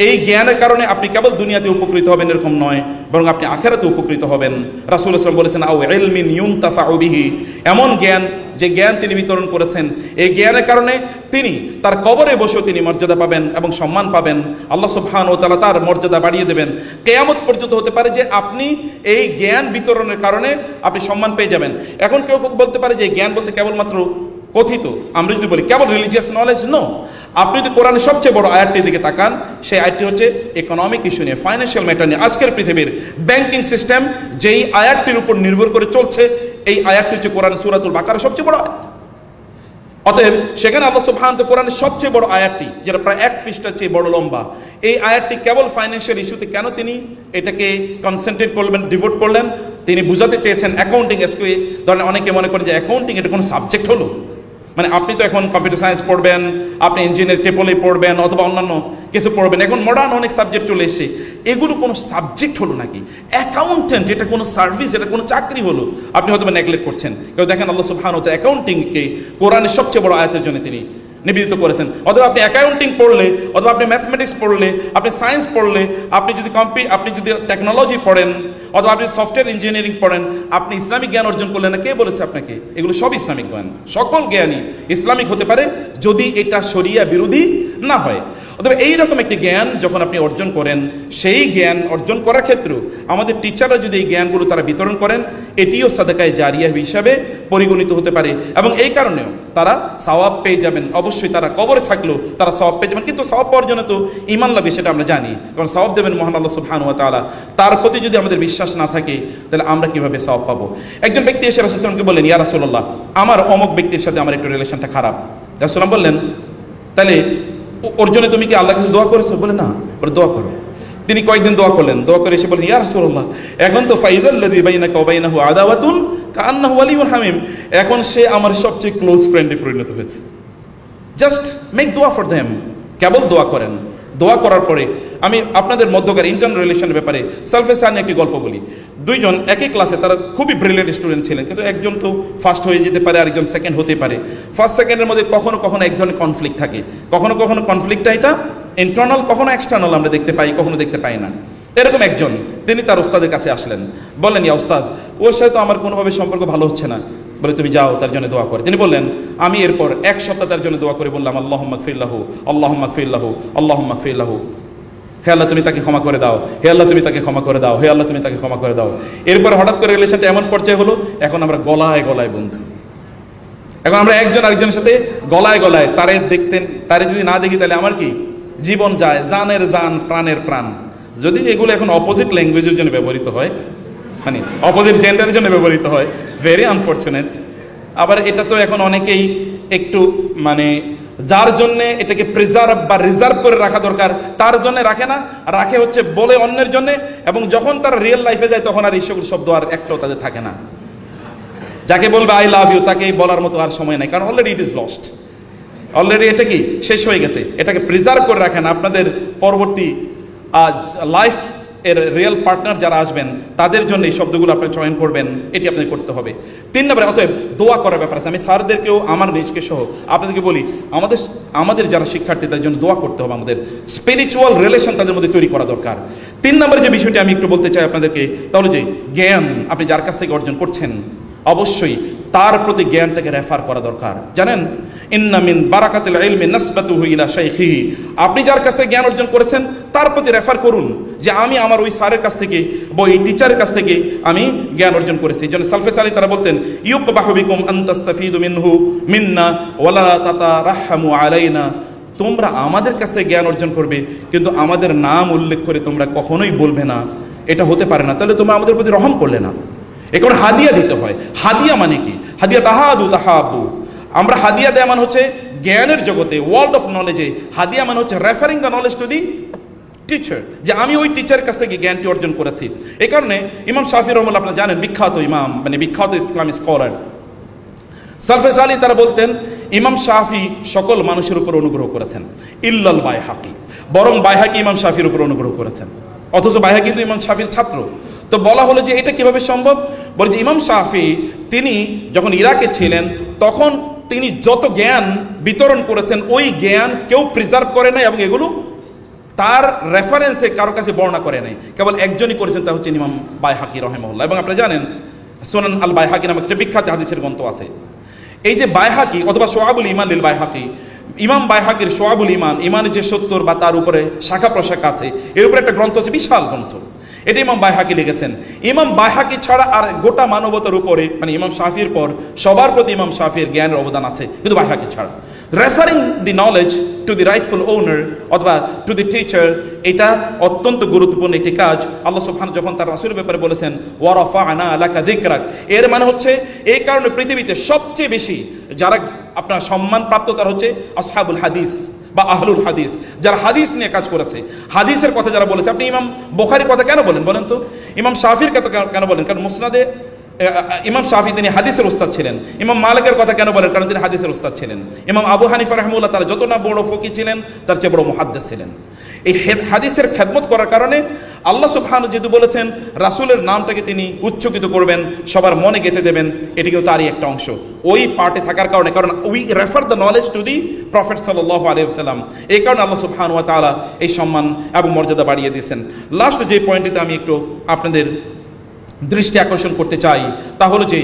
এই জ্ঞানের কারণে আপনি কেবল দুনিয়াতে উপকৃত হবেন এরকম নয়, বরং আপনি আখিরাতে উপকৃত হবেন। রাসূলুল্লাহ সাল্লাল্লাহু আলাইহি ওয়াসাল্লাম বলেছেন আও ইলমিন ইউনতাফাউ বিহি, এমন জ্ঞান যে জ্ঞান তিনি বিতরণ করেছেন এই জ্ঞানের কারণে তিনি তার কবরে বসেও তিনি মর্যাদা পাবেন এবং সম্মান পাবেন। আল্লাহ সুবহানাহু ওয়া তাআলা তার মর্যাদা বাড়িয়ে দেবেন। কিয়ামত পর্যন্ত হতে পারে যে আপনি এই জ্ঞান বিতরণের কারণে আপনি সম্মান পেয়ে যাবেন। এখন কেউ কেউ বলতে পারে যে জ্ঞান বলতে কেবলমাত্র কথিত, আমরা যদি বলি কেবল রিলিজিয়াস নলেজ, নো। আপনি যদি কোরআনের সবচেয়ে বড় আয়াতটির দিকে তাকান, সেই আয়াতটি হচ্ছে ইকোনমিক ইস্যু নিয়ে, ফাইন্যান্সিয়াল ম্যাটার নিয়ে। আজকের পৃথিবীর ব্যাংকিং সিস্টেম যেই আয়াতটির উপর নির্ভর করে চলছে, এই আয়াতটি হচ্ছে কোরআন সূরাতুল বাকারার সবচেয়ে বড় আয়াত। অতএব সেখানে আল্লাহ সুবহানাহু ওয়া তাআলা কোরআনের সবচেয়ে বড় আয়াতটি, যেটা প্রায় 1 পৃষ্ঠার চেয়ে বড় লম্বা, এই আয়াতটি কেবল ফাইন্যান্সিয়াল ইস্যুতে কেন তিনি এটাকে কনসেন্ট্রেট করবেন, ডিভোট করলেন, তিনি বুঝাতে চেয়েছেন অ্যাকাউন্টিং। আজকে ধরেন অনেকে মনে করেন যে অ্যাকাউন্টিং এটা কোনো সাবজেক্ট হলো, মানে আপনি তো এখন কম্পিউটার সায়েন্স পড়বেন, আপনি ইঞ্জিনিয়ার টেপলে পড়বেন অথবা অন্যান্য কিছু পড়বেন, এখন মডার্ন অনেক সাবজেক্ট চলে এসেছে, এগুলো কোনো সাবজেক্ট হলো নাকি? অ্যাকাউন্টেন্ট এটা কোনো সার্ভিস, এটা কোনো চাকরি হলো? আপনি হয়তো নেগলেক্ট করছেন। কেউ দেখেন আল্লাহ সুবহানাহু ওয়া তাআলা অ্যাকাউন্টিংকে কোরআনের সবচেয়ে বড় আয়াতের জন্য তিনি নিবেদিত করেছেন। অথবা আপনি অ্যাকাউন্টিং পড়লে, অথবা আপনি ম্যাথমেটিক্স পড়লে, আপনি সায়েন্স পড়লে, আপনি যদি টেকনোলজি পড়েন, অথবা আপনি সফটওয়্যার ইঞ্জিনিয়ারিং পড়েন, আপনি ইসলামিক জ্ঞান অর্জন করলেন না। কে বলেছে আপনাকে? এগুলো সব ইসলামিক জ্ঞান। সকল জ্ঞানই ইসলামিক হতে পারে যদি এটা শরিয়া বিরোধী না হয়। অথবা এইরকম একটি জ্ঞান যখন আপনি অর্জন করেন, সেই জ্ঞান অর্জন করার ক্ষেত্রেও আমাদের টিচাররা যদি এই জ্ঞানগুলো তারা বিতরণ করেন, এটিও সাদাকায়ে জারিয়া হিসাবে পরিগণিত হতে পারে, এবং এই কারণেও তারা সওয়াব পেয়ে যাবেন। অবশ্যই তারা কবরে থাকলেও তারা সওয়াব পেয়ে যাবেন, কিন্তু সওয়াব পাওয়ার জন্য তো ঈমান লাগবে, সেটা আমরা জানি। কারণ সওয়াব দেবেন মহান আল্লাহ সুবহানাহু ওয়া তাআলা। তার প্রতি যদি আমাদের বিশ্বাস না থাকে, তাহলে আমরা কিভাবে সওয়াব পাবো? একজন ব্যক্তি এসে রাসূল সাল্লাল্লাহু আলাইহি ওয়াসাল্লামকে বললেন, ইয়া রাসূলুল্লাহ, আমার অমুক ব্যক্তির সাথে আমার একটু রিলেশনটা খারাপ। রাসূল সাল্লাল্লাহু বললেন, তাহলে ওর জন্য তুমি কি আল্লাহর কাছে দোয়া করেছো? বলে না। বলে দোয়া করো। তিনি কয়েকদিন দোয়া করলেন, দোয়া করে এসে বলেন, ইয়া রাসূলুল্লাহ, এখন তো ফাইজাল্লাযী বাইনাকা ওয়া বাইনাহু আদাওয়াতুন কাআন্নাহু ওয়ালিয়্যুন হামিম, এখন সে আমার সবচেয়ে ক্লোজ ফ্রেন্ডে পরিণত হয়েছে। জাস্ট মেক দোয়া ফর দেম, কেবল দোয়া করেন। দোয়া করার পরে আমি আপনাদের মধ্যকার ইন্টারনাল রিলেশনের ব্যাপারে সালফে সানি একটি গল্প বলি। দুইজন একই ক্লাসে, তারা খুবই ব্রিলিয়েন্ট স্টুডেন্ট ছিলেন, কিন্তু একজন তো ফার্স্ট হয়ে যেতে পারে, আরেকজন সেকেন্ড হতে পারে। ফার্স্ট সেকেন্ডের মধ্যে কখনো কখনো এক ধরনের কনফ্লিক্ট থাকে, কখনো কখনো কনফ্লিক্টটা এটা ইন্টারনাল, কখনো এক্সটার্নাল আমরা দেখতে পাই, কখনো দেখতে পাই না। এরকম একজন, তিনি তার ওস্তাদের কাছে আসলেন, বললেন, ইয়া ওস্তাদ, ওর সাথে তো আমার কোনোভাবে সম্পর্ক ভালো হচ্ছে না। বলে, তুমি যাও তার জন্য দোয়া করে। তিনি বললেন, আমি এরপর এক সপ্তাহ তার জন্য দোয়া করে বললাম, আল্লাহুম্মা গফির লাহু, আল্লাহুম্মা গফির লাহু, আল্লাহুম্মা গফির লাহু। হে আল্লাহ, তুমি তাকে ক্ষমা করে দাও, হে আল্লাহ তুমি তাকে ক্ষমা করে দাও, হে আল্লাহ তুমি তাকে ক্ষমা করে দাও। এরপর হঠাৎ করে রিলেশনটা এমন পর্যায়ে হলো, এখন আমরা গলায় গলায় বন্ধু। এখন আমরা একজন আরেকজনের সাথে গলায় গলায়। তারে দেখতেন, তারে যদি না দেখি তাহলে আমার কি জীবন যায়, জানের জান, প্রাণের প্রাণ। যদি এগুলো এখন অপোজিট ল্যাঙ্গুয়েজের জন্য ব্যবহৃত হয়, মানে অপোজিট জেন্ডারের জন্য ব্যবহৃত হয়, ভেরি আনফর্চুনেট। আবার এটা তো এখন অনেকেই একটু মানে যার জন্যে এটাকে প্রিজার্ভ বা রিজার্ভ করে রাখা দরকার, তার জন্য রাখে না, রাখে হচ্ছে বলে অন্যের জন্যে। এবং যখন তারা রিয়েল লাইফে যায়, তখন আর এই সকল শব্দ আর একটাও তাদের থাকে না। যাকে বলবে আই লাভ ইউ, তাকে বলার মতো আর সময় নেই, কারণ already it is lost, already এটা কি শেষ হয়ে গেছে। এটাকে প্রিজার্ভ করে রাখেন। আপনাদের পরবর্তী লাইফ এর রিয়েল পার্টনার যারা আসবেন, তাদের জন্য এই শব্দগুলো আপনি চয়ন করবেন, এটি আপনাকে করতে হবে। 3 নম্বরে, অতএব দোয়া করার ব্যাপার আছে। আমি স্যারদেরকেও, আমার নিজকে সহ আপনাদেরকে বলি, আমাদের যারা শিক্ষার্থী, তাদের জন্য দোয়া করতে হবে। আমাদের স্পিরিচুয়াল রিলেশন তাদের মধ্যে তৈরি করা দরকার। 3 নম্বরে যে বিষয়টি আমি একটু বলতে চাই আপনাদেরকে, তাহলে যে জ্ঞান আপনি যার কাছ থেকে অর্জন করছেন, অবশ্যই তার প্রতি জ্ঞানটাকে রেফার করা দরকার। জানেন, ইন্না মিন বারাকাতিল ইলমি নাসবাতুহু ইলা শাইখিহি, আপনি যার কাছ থেকে জ্ঞান অর্জন করেছেন তার প্রতি রেফার করুন, যে আমি আমার ওই স্যারের কাছ থেকে বা ওই টিচারের কাছ থেকে আমি জ্ঞান অর্জন করেছি। এই জন্য সালফে সালি তারা বলতেন, ইউকবাহু বিকুম আন তাস্তাফিদু মিনহু মিন্না ওয়ালা তাতারাহমু আলাইনা, তোমরা আমাদের কাছ থেকে জ্ঞান অর্জন করবে, কিন্তু আমাদের নাম উল্লেখ করে তোমরা কখনোই বলবে না, এটা হতে পারে না। তাহলে তোমরা আমাদের প্রতি রহম করলে না। এখন হাদিয়া দিতে হয়। হাদিয়া মানে কি? হাদিয়া তাহাদু তাহাবু। আমরা হাদিয়া দেয়া মানে হচ্ছে জ্ঞানের জগতে, ওয়ার্ল্ড অফ নলেজে হাদিয়া মানে হচ্ছে referring the knowledge to the teacher, যে আমি ওই টিচারের কাছ থেকে জ্ঞানটি অর্জন করেছি। এই কারণে ইমাম শাফি রহমাল্লাহ, আপনারা জানেন, বিখ্যাত ইমাম, মানে বিখ্যাত ইসলামিক স্কলার, সালফে সালি তারা বলতেন, ইমাম শাফি সকল মানুষের উপর অনুগ্রহ করেছেন ইল্লাল বাইহাকি, বরং বাইহাকি ইমাম শাফির উপর অনুগ্রহ করেছেন। অথচ বাইহাকি কিন্তু ইমাম শাফির ছাত্র। তো বলা হলো যে এটা কিভাবে সম্ভব? বলে যে ইমাম শাফি তিনি যখন ইরাকে ছিলেন, তখন তিনি যত জ্ঞান বিতরণ করেছেন, ওই জ্ঞান কেউ প্রিজার্ভ করে নাই, এবং এগুলো তার রেফারেন্সে কারো কাছে বর্ণনা করে নাই, কেবল একজনই করেছেন, তা হচ্ছে ইমাম বাইহাকি রাহিমাহুল্লাহ। এবং আপনারা জানেন, সুনান আল বাইহাকি নামে একটা বিখ্যাত হাদিসের গ্রন্থ আছে। এই যে বাইহাকি অথবা শোয়াবুল ইমান লিল বাইহাকি, ইমাম বাইহাকির শোয়াবুল ইমান, ইমানের যে 70 বা তার উপরে শাখা প্রশাখা আছে, এর উপরে একটা গ্রন্থ আছে, বিশাল গ্রন্থ। এটা ইমাম বাইহাকি লিখেছেন। ইমাম বাইহাকি ছাড়া আর গোটা মানবতার উপরে, মানে ইমাম শাফির পর সবার প্রতি ইমাম শাফির জ্ঞানের অবদান আছে, কিন্তু বাইহাকি ছাড়া। Referring the knowledge to the rightful owner অথবা টু দি টিচার, এটা অত্যন্ত গুরুত্বপূর্ণ একটি কাজ। আল্লাহ সুবহানাহু যখন তার রাসূলের ব্যাপারে বলেছেন, ওয়া রাফা'না লাকা যিকরাক, এর মানে হচ্ছে এই কারণে পৃথিবীতে সবচেয়ে বেশি যারা আপনার সম্মান প্রাপ্ত, তারা হচ্ছে আসহাবুল হাদিস বা আহলুল হাদিস, যারা হাদিস নিয়ে কাজ করেছে, হাদিসের কথা যারা বলেছে। আপনি ইমাম বুখারীর কথা কেন বলেন? বলেন তো। ইমাম শাফির কথা কেন বলেন? কারণ মুসনাদে ইমাম শাফি তিনি হাদিসের উস্তাদ ছিলেন। ইমাম মালিকের কথা কেন বলেন? কারণ তিনি হাদিসের উস্তাদ ছিলেন। ইমাম আবু হানিফা রাহিমাহুল্লাহ তারা যত না বড় ফকিহ ছিলেন, তার চেয়ে বড় মুহাদ্দিস ছিলেন। এই হাদিসের খেদমত করার কারণে আল্লাহ সুবহানাহু যেহেতু বলেছেন রাসূলের নামটাকে তিনি উচ্চকিত করবেন, সবার মনে গেঁথে দেবেন, এটি কিন্তু তারই একটা অংশ। ওই পার্টে থাকার কারণে, কারণ we refer the knowledge to the prophet সাল্লাল্লাহু আলাইহি ওয়াসাল্লাম, এই কারণে আল্লাহ সুবহানাহু ওয়া তাআলা এই সম্মান এবং মর্যাদা বাড়িয়ে দিয়েছেন। লাস্ট যে পয়েন্টটিতে আমি একটু আপনাদের দৃষ্টি আকর্ষণ করতে চাই তা হলো যে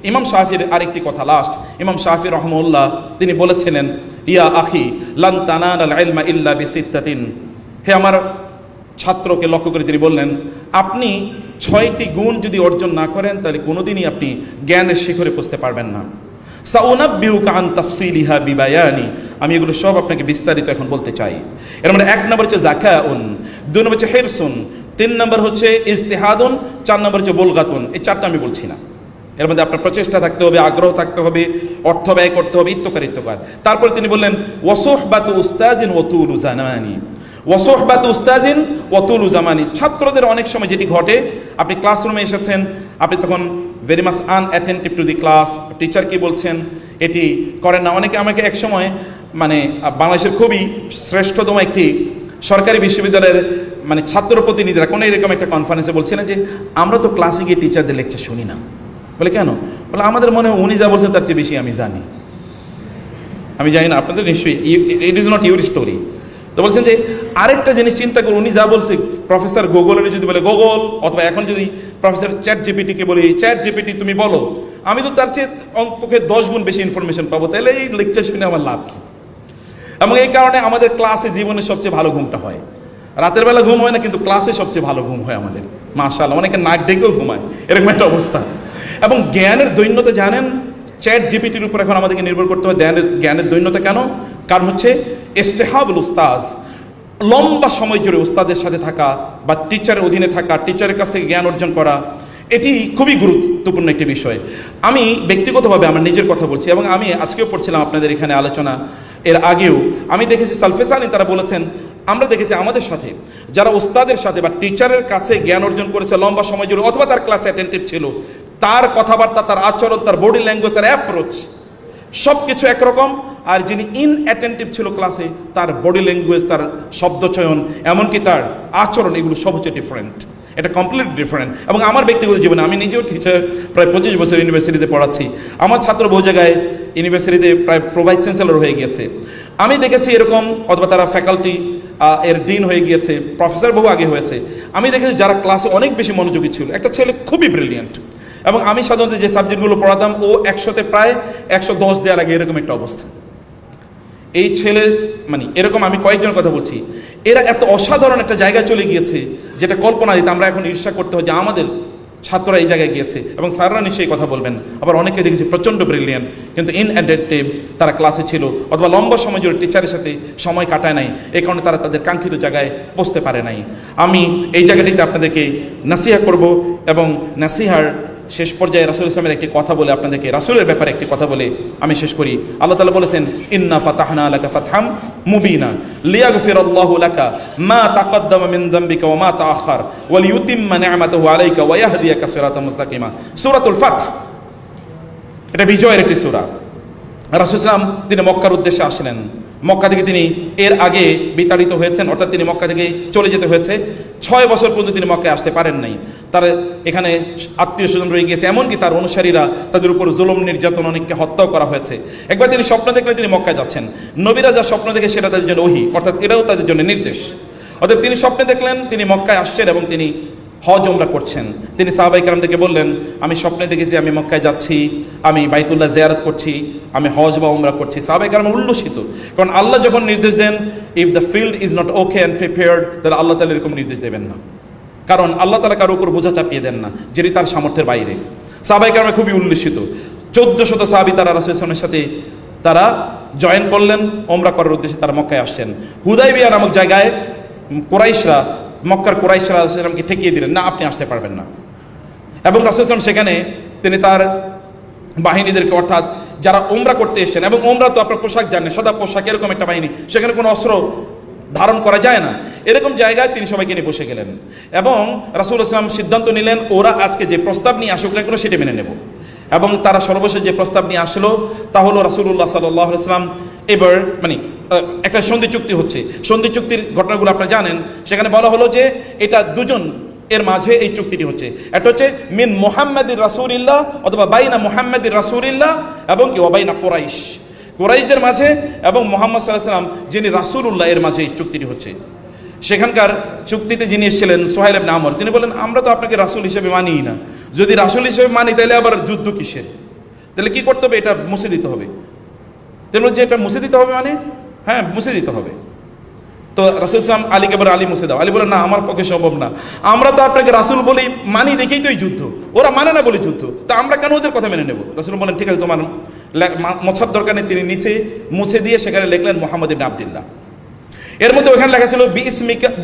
ইমাম শাফির আরেকটি কথা, লাস্ট ইমাম শাফি রহমাহুল্লাহ তিনি বলেছিলেন, ইয়া আখি লান তানালাল ইলমা ইল্লা বিসিত্তাতিন, হে আমার ছাত্রকে লক্ষ্য করে তিনি বললেন, আপনি 6টি গুণ যদি অর্জন না করেন তাহলে কোনোদিনই আপনি জ্ঞানের শিখরে পৌঁছতে পারবেন না। সাউনাব্বিউকা আন তাফসিলিহা বিবায়ানি, আমি এগুলো সব আপনাকে বিস্তারিত এখন বলতে চাই। এর মানে 1 নম্বর হচ্ছে যাকাউন, 2 নম্বর হচ্ছে হিরসুন, 3 নম্বর হচ্ছে ইজতিহাদুন, 4 নম্বর হচ্ছে বুলগাতুন। এই 4টা আমি বলছি না, এর মধ্যে আপনার প্রচেষ্টা থাকতে হবে, আগ্রহ থাকতে হবে, অর্থ ব্যয় করতে হবে, ইত্তকার। তারপরে তিনি বললেন ওয়াসুহবাতু উস্তাজিন ওয়া তুলু জামানি, ওয়াসুহবাতু উস্তাজিন ওয়া তুলু জামানি। ছাত্রদের অনেক সময় যেটি ঘটে, আপনি ক্লাসরুমে এসেছেন, আপনি তখন very much unattentive to the class, teacher কি বলছেন এটি করেন না। অনেকে আমাকে এক সময় মানে বাংলাদেশের খুবই শ্রেষ্ঠতম একটি সরকারি বিশ্ববিদ্যালয়ের মানে ছাত্র প্রতিনিধিরা কোনো এরকম একটা কনফারেন্সে বলছিলেন যে আমরা তো ক্লাসে গিয়ে টিচারদের লেকচার শুনি না। বলে কেন? বলে আমাদের মনে হয় উনি যা বলছেন তার চেয়ে বেশি আমি জানি। আমি জানি না, আপনাদের নিশ্চয়ই it is not your story. তো বলছেন যে আরেকটা জিনিস চিন্তা করুন, উনি যা বলছে প্রফেসর গুগলের যদি বলে গুগল, অথবা এখন যদি প্রফেসর চ্যাট জিপিটিকে বলি চ্যাট জিপিটি তুমি বলো, আমি তো তার চেয়ে অন্তপক্ষে 10 গুণ বেশি ইনফরমেশন পাবো, তাহলে এই লেকচার শুনে আমার লাভ কি? এবং এই কারণে আমাদের ক্লাসে জীবনে সবচেয়ে ভালো ঘুমটা হয়। রাতের বেলা ঘুম হয় না, কিন্তু ক্লাসে সবচেয়ে ভালো ঘুম হয় আমাদের, মাশাআল্লাহ। অনেকে নাক ডেকেও ঘুমায়, এরকম একটা অবস্থা। এবং জ্ঞানের দৈন্যতা জানেন, চ্যাট জিপিটির উপর এখন আমাদেরকে নির্ভর করতে হয়। জ্ঞানের দৈন্যতা কেন? কারণ হচ্ছে ইস্তেহাবুল উস্তাজ, লম্বা সময় জুড়ে উস্তাদের সাথে থাকা বা টিচারের অধীনে থাকা, টিচারের কাছ থেকে জ্ঞান অর্জন করা, এটি খুবই গুরুত্বপূর্ণ একটি বিষয়। আমি ব্যক্তিগতভাবে আমার নিজের কথা বলছি, এবং আমি আজকেও পড়ছিলাম আপনাদের এখানে আলোচনা, এর আগেও আমি দেখেছি সালফেসানি তারা বলেছেন, আমরা দেখেছি আমাদের সাথে যারা উস্তাদের সাথে বা টিচারের কাছে জ্ঞান অর্জন করেছে লম্বা সময় জুড়ে, অথবা তার ক্লাসে অ্যাটেন্টিভ ছিল, তার কথাবার্তা, তার আচরণ, তার বডি ল্যাঙ্গুয়েজ, তার অ্যাপ্রোচ সব কিছু একরকম। আর যিনি ইনঅ্যাটেন্টিভ ছিল ক্লাসে, তার বডি ল্যাঙ্গুয়েজ, তার শব্দচয়ন, এমনকি তার আচরণ, এগুলো সব হচ্ছে ডিফারেন্ট। এটা কমপ্লিট ডিফারেন্ট। এবং আমার ব্যক্তিগত জীবনে আমি নিজেও টিচার, প্রায় 25 বছর ইউনিভার্সিটিতে পড়াচ্ছি। আমার ছাত্র বহু জায়গায় ইউনিভার্সিটিতে প্রায় প্রোভাইস চ্যান্সেলর হয়ে গিয়েছে। আমি দেখেছি এরকম, অথবা তারা ফ্যাকাল্টি এর ডিন হয়ে গিয়েছে, প্রফেসর বহু আগে হয়েছে। আমি দেখেছি যারা ক্লাসে অনেক বেশি মনোযোগী ছিল। একটা ছেলে খুবই ব্রিলিয়েন্ট, এবং আমি সাধারণত যে সাবজেক্টগুলো পড়াতাম ও 100-তে প্রায় 110 দেওয়ার আগে, এরকম একটা অবস্থা। এই ছেলে মানে এরকম, আমি কয়েকজনের কথা বলছি, এরা এত অসাধারণ একটা জায়গায় চলে গিয়েছে যেটা কল্পনা দিতে আমরা এখন ঈর্ষা করতে হয় যে আমাদের ছাত্ররা এই জায়গায় গিয়েছে। এবং স্যাররা নিশ্চয়ই কথা বলবেন। আবার অনেকে দেখেছি প্রচণ্ড ব্রিলিয়েন্ট, কিন্তু ইনঅ্যাটেন্টিভ তারা ক্লাসে ছিল, অথবা লম্বা সময় জুড়ে টিচারের সাথে সময় কাটায় নাই, এই কারণে তারা তাদের কাঙ্ক্ষিত জায়গায় পৌঁছতে পারে নাই। আমি এই জায়গাটিতে আপনাদেরকে নাসিহা করব, এবং নাসিহার শেষ পর্যায়ে রাসূল ইসলামের একটি কথা বলে আপনাদেরকে, রাসূলের ব্যাপারে একটি কথা বলে আমি শেষ করি। আল্লাহ তাআলা বলেছেন, ইন্না ফাতাহনা লাকা ফাতহাম মুবিনা লিয়াগফিরাল্লাহু লাকা মা তাকাদ্দামা মিন যামবিকা ওয়া মা তাআখার ওয়া লিউতিম্মা নি'মাতাহু আলাইকা ওয়া ইয়াহদিয়াকা সিরাতাম মুস্তাকিমা। সূরাতুল ফাতহ, এটা বিজয়ের একটি সূরা। রাসূল ইসলাম তিনি মক্কার উদ্দেশ্যে আসলেন। মক্কা থেকে তিনি এর আগে বিতাড়িত হয়েছেন, অর্থাৎ তিনি মক্কা থেকে চলে যেতে হয়েছে। 6 বছর পর্যন্ত তিনি মক্কায় আসতে পারেন নাই। তার এখানে আত্মীয় স্বজন রয়ে গিয়েছে, এমনকি তার অনুসারীরা, তাদের উপর জুলুম নির্যাতন, অনেককে হত্যাও করা হয়েছে। একবার তিনি স্বপ্ন দেখলেন তিনি মক্কায় যাচ্ছেন। নবীরা যা স্বপ্ন দেখে সেটা তাদের জন্য ওহী, অর্থাৎ এটাও তাদের জন্য নির্দেশ। অতএব তিনি স্বপ্নে দেখলেন তিনি মক্কায় আসছেন এবং তিনি হজ ওমরা করছেন। তিনি সাহাবায়ে কেরামদেরকে বললেন, আমি স্বপ্নে দেখেছি আমি মক্কায় যাচ্ছি, আমি বাইতুল্লাহ জিয়ারত করছি, আমি হজ বা ওমরা করছি। সাহাবায়ে কেরাম উল্লসিত, কারণ আল্লাহ যখন নির্দেশ দেন, if the field is not okay and prepared, তাহলে আল্লাহ তাআলা এরকম নির্দেশ দেবেন না। কারণ আল্লাহ তাআলা কারোর উপর বোঝা চাপিয়ে দেন না যেটি তার সামর্থ্যের বাইরে। সাহাবায়ে কেরাম খুবই উল্লসিত। 1400 সাহাবী তারা রাসূল সাল্লাল্লাহু আলাইহি ওয়াসাল্লামের সাথে তারা জয়েন করলেন, ওমরা করার উদ্দেশ্যে তারা মক্কায় আসছেন। হুদাইবিয়া নামক জায়গায় কুরাইশরা, মক্কার কুরাইশরা রাসূল সাল্লাল্লাহু ঠেকিয়ে দিলেন, না আপনি আসতে পারবেন না। এবং রাসূল সাল্লাল্লাহু সেখানে তিনি তার বাহিনীদেরকে, অর্থাৎ যারা ওমরা করতে এসেছেন, এবং ওমরা তো আপনার পোশাক জানেন, সাদা পোশাক, এরকম একটা বাহিনী, সেখানে কোনো অস্ত্র ধারণ করা যায় না, এরকম জায়গায় তিনি সবাইকে নিয়ে বসে গেলেন এবং রাসূলুল্লাহ সাল্লাল্লাহু আলাইহি ওয়াসাল্লাম সিদ্ধান্ত নিলেন ওরা আজকে যে প্রস্তাব নিয়ে আসুক না কেন সেটা মেনে নেব। এবং তারা সর্বশেষ যে প্রস্তাব নিয়ে আসলো তা হলো রাসূলুল্লাহ সাল্লাল্লাহু আলাইহি ওয়াসাল্লাম এবার একটা সন্ধি চুক্তি হচ্ছে। সন্ধি চুক্তির ঘটনাগুলো আপনারা জানেন। সেখানে বলা হলো যে এটা দুজন এর মাঝে এই চুক্তিটি হচ্ছে। একটা হচ্ছে মিন মুহাম্মাদির রাসূলিল্লাহ অথবা বাইনা মুহাম্মাদির রাসূলিল্লাহ এবং কি ওয়াবাইনা কুরাইশ, কুরাইশদের মাঝে এবং মুহাম্মদ সাল্লাল্লাহু আলাইহি ওয়াসাল্লাম যিনি রাসূলুল্লাহ এর মাঝে এই চুক্তিটি হচ্ছে। সেখানকার চুক্তিতে যিনি এসেছিলেন সুহাইল ইবনে আমর, তিনি বলেন আমরা তো আপনাকে রাসূল হিসেবে মানিই না, যদি রাসূল হিসেবে মানি তাহলে আবার যুদ্ধ কিসের, তাহলে কি করতে হবে, এটা মুছে দিতে হবে। তিনি বলেন যে এটা মুছে দিতে হবে, মানে হ্যাঁ মুছে দিতে হবে। তো রাসূল সাল্লাল্লাহু আলাইহি ওয়াসাল্লাম আলীকে বলে আলী মুছে দাও। আলী বলে না আমার পক্ষে সম্ভব না, আমরা তো আপনাকে রাসূল বলি মানি দেখেই তো এই যুদ্ধ, ওরা মানে না বলে যুদ্ধ, তা আমরা কেন ওদের কথা মেনে নেব। রাসূল বলেন ঠিক আছে তোমার মোছার দরকার নেই। তিনি নিচে মুছে দিয়ে সেখানে লিখলেন মুহাম্মদ ইবনে আব্দুল্লাহ। এর মধ্যে ওখানে লেখা ছিল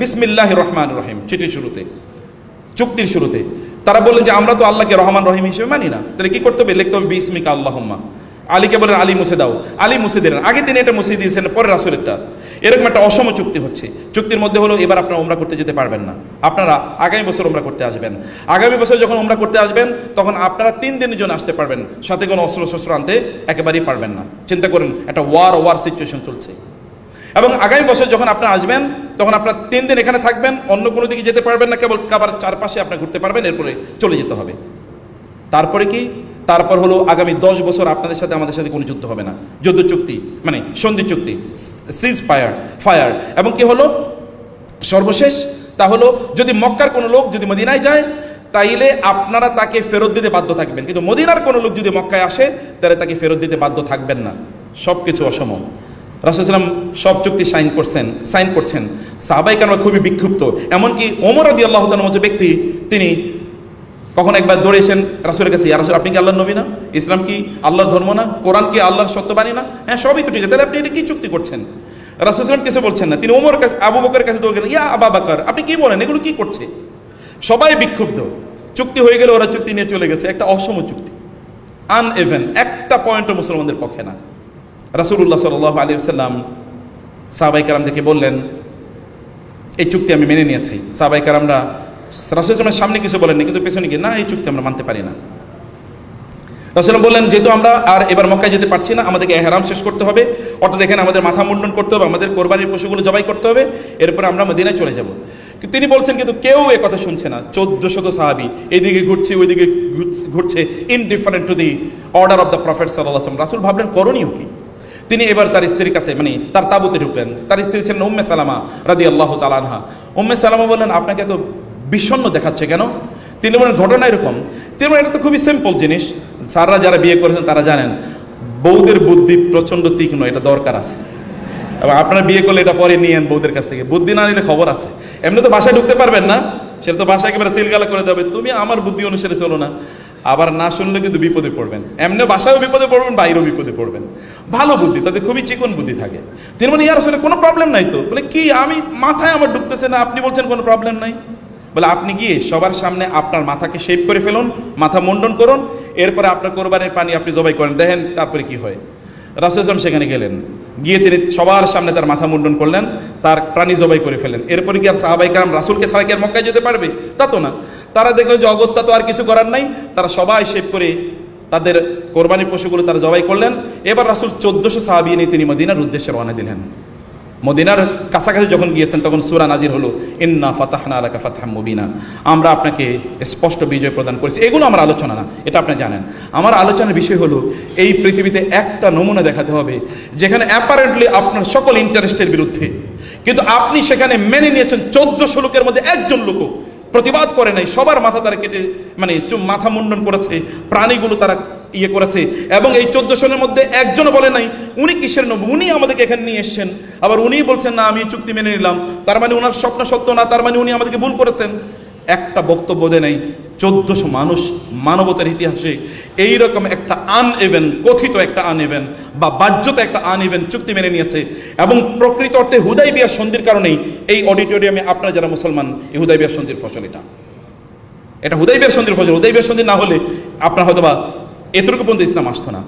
বিসমিল্লাহির রহমানির রহিম, চিঠির শুরুতে, চুক্তির শুরুতে। তারা বললেন যে আমরা তো আল্লাহকে রহমান রহিম হিসেবে মানি না, তাহলে কি করতে হবে, লিখতে হবে বিসমিকা আল্লাহুম্মা। আলীকে বলেন আলী মুছে দাও, আলী মুছে দিলেন। আগে তিনি এটা মুছে দিয়েছেন, পরে রাসূলেরটা। এরকম একটা অসম চুক্তি হচ্ছে। চুক্তির মধ্যে হলো এবার আপনারা উমরা করতে যেতে পারবেন না, আপনারা আগামী বছর উমরা করতে আসবেন। আগামী বছর যখন উমরা করতে আসবেন তখন আপনারা 3 দিনের জন্য আসতে পারবেন, সাথে কোনো অস্ত্র শস্ত্র আনতে একেবারেই পারবেন না। চিন্তা করেন, একটা ওয়ার সিচুয়েশন চলছে। এবং আগামী বছর যখন আপনারা আসবেন তখন আপনারা 3 দিন এখানে থাকবেন, অন্য কোনো দিকে যেতে পারবেন না, কেবল কাবার চারপাশে আপনি ঘুরতে পারবেন, এরপরে চলে যেতে হবে। তারপরে কি, তারপর হলো আগামী 10 বছর আপনাদের সাথে আমাদের সাথে কোনো যুদ্ধ হবে না, যুদ্ধ চুক্তি মানে সন্ধি চুক্তি, সিজ ফায়ার। এবং কি হলো সর্বশেষ, তা হলো যদি মক্কার কোনো লোক যদি মদিনায় যায় তাইলে আপনারা তাকে ফেরত দিতে বাধ্য থাকবেন, কিন্তু মদিনার কোনো লোক যদি মক্কায় আসে তাহলে তাকে ফেরত দিতে বাধ্য থাকবেন না। সব কিছু অসম। রাসূল সাল্লাল্লাহু আলাইহি ওয়াসাল্লাম সব চুক্তি সাইন করছেন। সাহাবায়ে কেরাম খুবই বিক্ষুব্ধ। এমনকি ওমর রাদিয়াল্লাহু তাআলার মতো ব্যক্তি, তিনি কখন একবার দৌড়ে এসেন রাসূলের কাছে, ইয়া রাসূল আপনি কি আল্লাহর নবী না, ইসলাম কি আল্লাহর ধর্ম না, কোরআন কি আল্লাহর সত্যবাণী না, হ্যাঁ সবই তো ঠিক আছে, তাহলে আপনি এটা কি চুক্তি করছেন। রাসূল সাল্লাল্লাহু আলাইহি ওয়াসাল্লাম কিছু বলছেন না। তিনি ওমরের কাছে, আবু বকরের কাছে দৌড়ে গেলেন, ইয়া আবু বকর আপনি কি বলেন, এগুলো কি করছে। সবাই বিক্ষুব্ধ। চুক্তি হয়ে গেলে ওরা চুক্তি নিয়ে চলে গেছে, একটা অসম চুক্তি, আনইভেন, একটা পয়েন্টও মুসলমানদের পক্ষে না। রাসূলুল্লাহ সাল্লাল্লাহু আলাইহি ওয়াসাল্লাম সাহাবায়ে কেরামদেরকে বললেন এই চুক্তি আমি মেনে নিয়েছি। সাহাবায়ে কেরামরা রাসূল সাল্লাল্লাহু সামনে কিছু বলেননি, কিন্তু পেছনে গিয়ে না এই চুক্তি আমরা মানতে পারি না। রাসূল বললেন যেহেতু আমরা আর এবার মক্কায় যেতে পারছি না, আমাদেরকে ইহরাম শেষ করতে হবে, অর্থাৎ দেখেন আমাদের মাথা মুন্ডন করতে হবে, আমাদের কোরবানির পশুগুলো জবাই করতে হবে, এরপর আমরা মদিনায় চলে যাব। কিন্তু তিনি বলছেন, কিন্তু কেউ এ কথা শুনছে না। 1400 সাহাবী এইদিকে ঘুরছে ওইদিকে ঘুরছে, indifferent to the order of the prophet সাল্লাল্লাহু আলাইহি ওয়াসাল্লাম। রাসূল ভাবলেন করণীয় কি। তিনি এবার তার স্ত্রীর কাছে তার তাঁবুতে ঢুকলেন। তার স্ত্রী ছিলেন উম্মে সালামা রাদিয়াল্লাহু তাআলা আনহা। উম্মে সালামা বললেন আপনাকে এত বিষণ্ণ দেখাচ্ছে কেন। তিনি বলেন ঘটনা এরকম। তিনি বলেন এটা তো খুবই সিম্পল জিনিস, স্যাররা যারা বিয়ে করেছেন তারা জানেন বউদের বুদ্ধি প্রচণ্ড তীক্ষ্ণ, এটা দরকার আছে। এবং আপনারা বিয়ে করলে এটা পরে নিয়েন বউদের কাছ থেকে, বুদ্ধি না নিলে খবর আছে। এমনি তো বাসায় ঢুকতে পারবেন না, সেটা তো বাসায় একেবারে সিলগালা করে দেবে, তুমি আমার বুদ্ধি অনুসারে চলো না। আবার না শুনলে কিন্তু বিপদে পড়বেন, এমনি বাসায়ও বিপদে পড়বেন, বাইরেও বিপদে পড়বেন। ভালো বুদ্ধি, তাদের খুবই চিকন বুদ্ধি থাকে। তিনি বলেন ইয়ার আসলে কোনো প্রবলেম নাই তো। বলে কি, আমি মাথায় আমার ঢুকতেছে না, আপনি বলছেন কোনো প্রবলেম নাই। বলে আপনি গিয়ে সবার সামনে আপনার মাথাকে শেভ করে ফেলুন, মাথা মুন্ডন করুন, এরপরে আপনার কোরবানির পানি আপনি জবাই করেন, দেখেন তারপরে কি হয়। রাসূল সাল্লাল্লাহু সেখানে গেলেন, গিয়ে তিনি সবার সামনে তার মাথা মুন্ডন করলেন, তার প্রাণী জবাই করে ফেলেন। এরপরে কি আর সাহাবায়ে কেরাম রাসূলকে ছাড়া কি আর মক্কায় যেতে পারবে? তা তো না। তারা দেখলেন যে অগত্যা তো আর কিছু করার নাই, তারা সবাই শেভ করে তাদের কোরবানির পশুগুলো তারা জবাই করলেন। এবার রাসূল 1400 সাহাবী নিয়ে তিনি মদিনার উদ্দেশ্যে রওনা দিলেন। মদিনার কাছাকাছি যখন গিয়েছেন তখন সূরা নাজির হলো, ইন্না ফাতাহনা লাকা ফাতহাম মুবিনা, আমরা আপনাকে স্পষ্ট বিজয় প্রদান করেছি। এগুলো আমার আলোচনা না, এটা আপনি জানেন। আমার আলোচনার বিষয় হলো এই পৃথিবীতে একটা নমুনা দেখাতে হবে যেখানে অ্যাপারেন্টলি আপনার সকল ইন্টারেস্টের বিরুদ্ধে, কিন্তু আপনি সেখানে মেনে নিয়েছেন। 1400 লোকের মধ্যে একজন লোকও প্রতিবাদ করে নাই, সবার মাথা তারা কেটে মাথা মুন্ডন করেছে, প্রাণীগুলো তারা ইয়ে করেছে। এবং এই 1400 মধ্যে একজনও বলে নাই উনি কিসের নবী, উনি আমাদেরকে এখানে নিয়ে এসছেন, আবার উনি বলছেন না আমি চুক্তি মেনে নিলাম, তার মানে ওনার স্বপ্ন সত্য না, তার মানে উনি আমাদেরকে ভুল করেছেন। একটা বক্তব্য দেয় নাই। 1400 মানুষ মানবতার ইতিহাসে এইরকম একটা আনইভেন, কথিত একটা আনইভেন বা বাহ্যত একটা আনইভেন চুক্তি মেনে নিয়েছে। এবং প্রকৃত অর্থে হুদাইবিয়া সন্ধির কারণেই এই অডিটোরিয়ামে আপনারা যারা মুসলমান, এই হুদাইবিয়া সন্ধির ফসল, এটা হুদাইবিয়া সন্ধির ফসল। হুদাইবিয়া সন্ধি না হলে আপনার হয়তোবা এতটুকু পর্যন্ত ইসলাম আসতো না।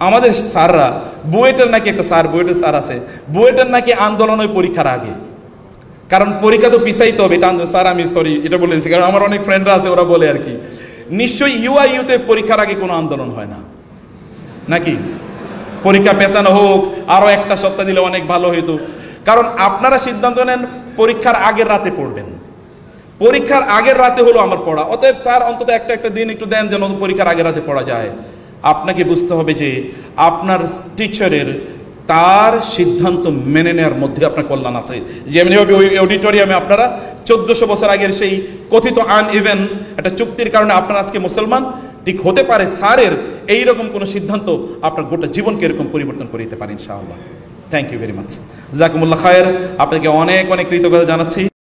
আমাদের স্যাররা, বুয়েটের নাকি একটা স্যার, বুয়েটের স্যার আছে, বুয়েটের নাকি আন্দোলন ওই পরীক্ষার আগে, কারণ পরীক্ষা তো পিছাইতে হবে, এটা স্যার আমি সরি এটা বলে দিচ্ছি, কারণ আমার অনেক ফ্রেন্ডরা আছে ওরা বলে আর কি। নিশ্চয়ই ইউআইইউতে পরীক্ষার আগে কোনো আন্দোলন হয় না নাকি? পরীক্ষা পেছানো হোক, আরও একটা সপ্তাহ দিলে অনেক ভালো হইতো। কারণ আপনারা সিদ্ধান্ত নেন পরীক্ষার আগের রাতে পড়বেন, পরীক্ষার আগের রাতে হলো আমার পড়া। অতএব স্যার অন্তত একটা দিন একটু দেন যেন পরীক্ষার আগের রাতে পড়া যায়। আপনাকে বুঝতে হবে যে আপনার টিচারের তার সিদ্ধান্ত মেনে নেওয়ার মধ্যে আপনার কল্যাণ আছে। যেমনিভাবে ওই অডিটোরিয়ামে আপনারা 1400 বছর আগের সেই কথিত আনইভেন একটা চুক্তির কারণে আপনারা আজকে মুসলমান, ঠিক হতে পারে স্যারের এইরকম কোনো সিদ্ধান্ত আপনার গোটা জীবনকে এরকম পরিবর্তন করে দিতে পারে ইনশাআল্লাহ। থ্যাংক ইউ ভেরি মাচ, জাজাকুমুল্লাহ খায়ের। আপনাকে অনেক অনেক কৃতজ্ঞতা জানাচ্ছি।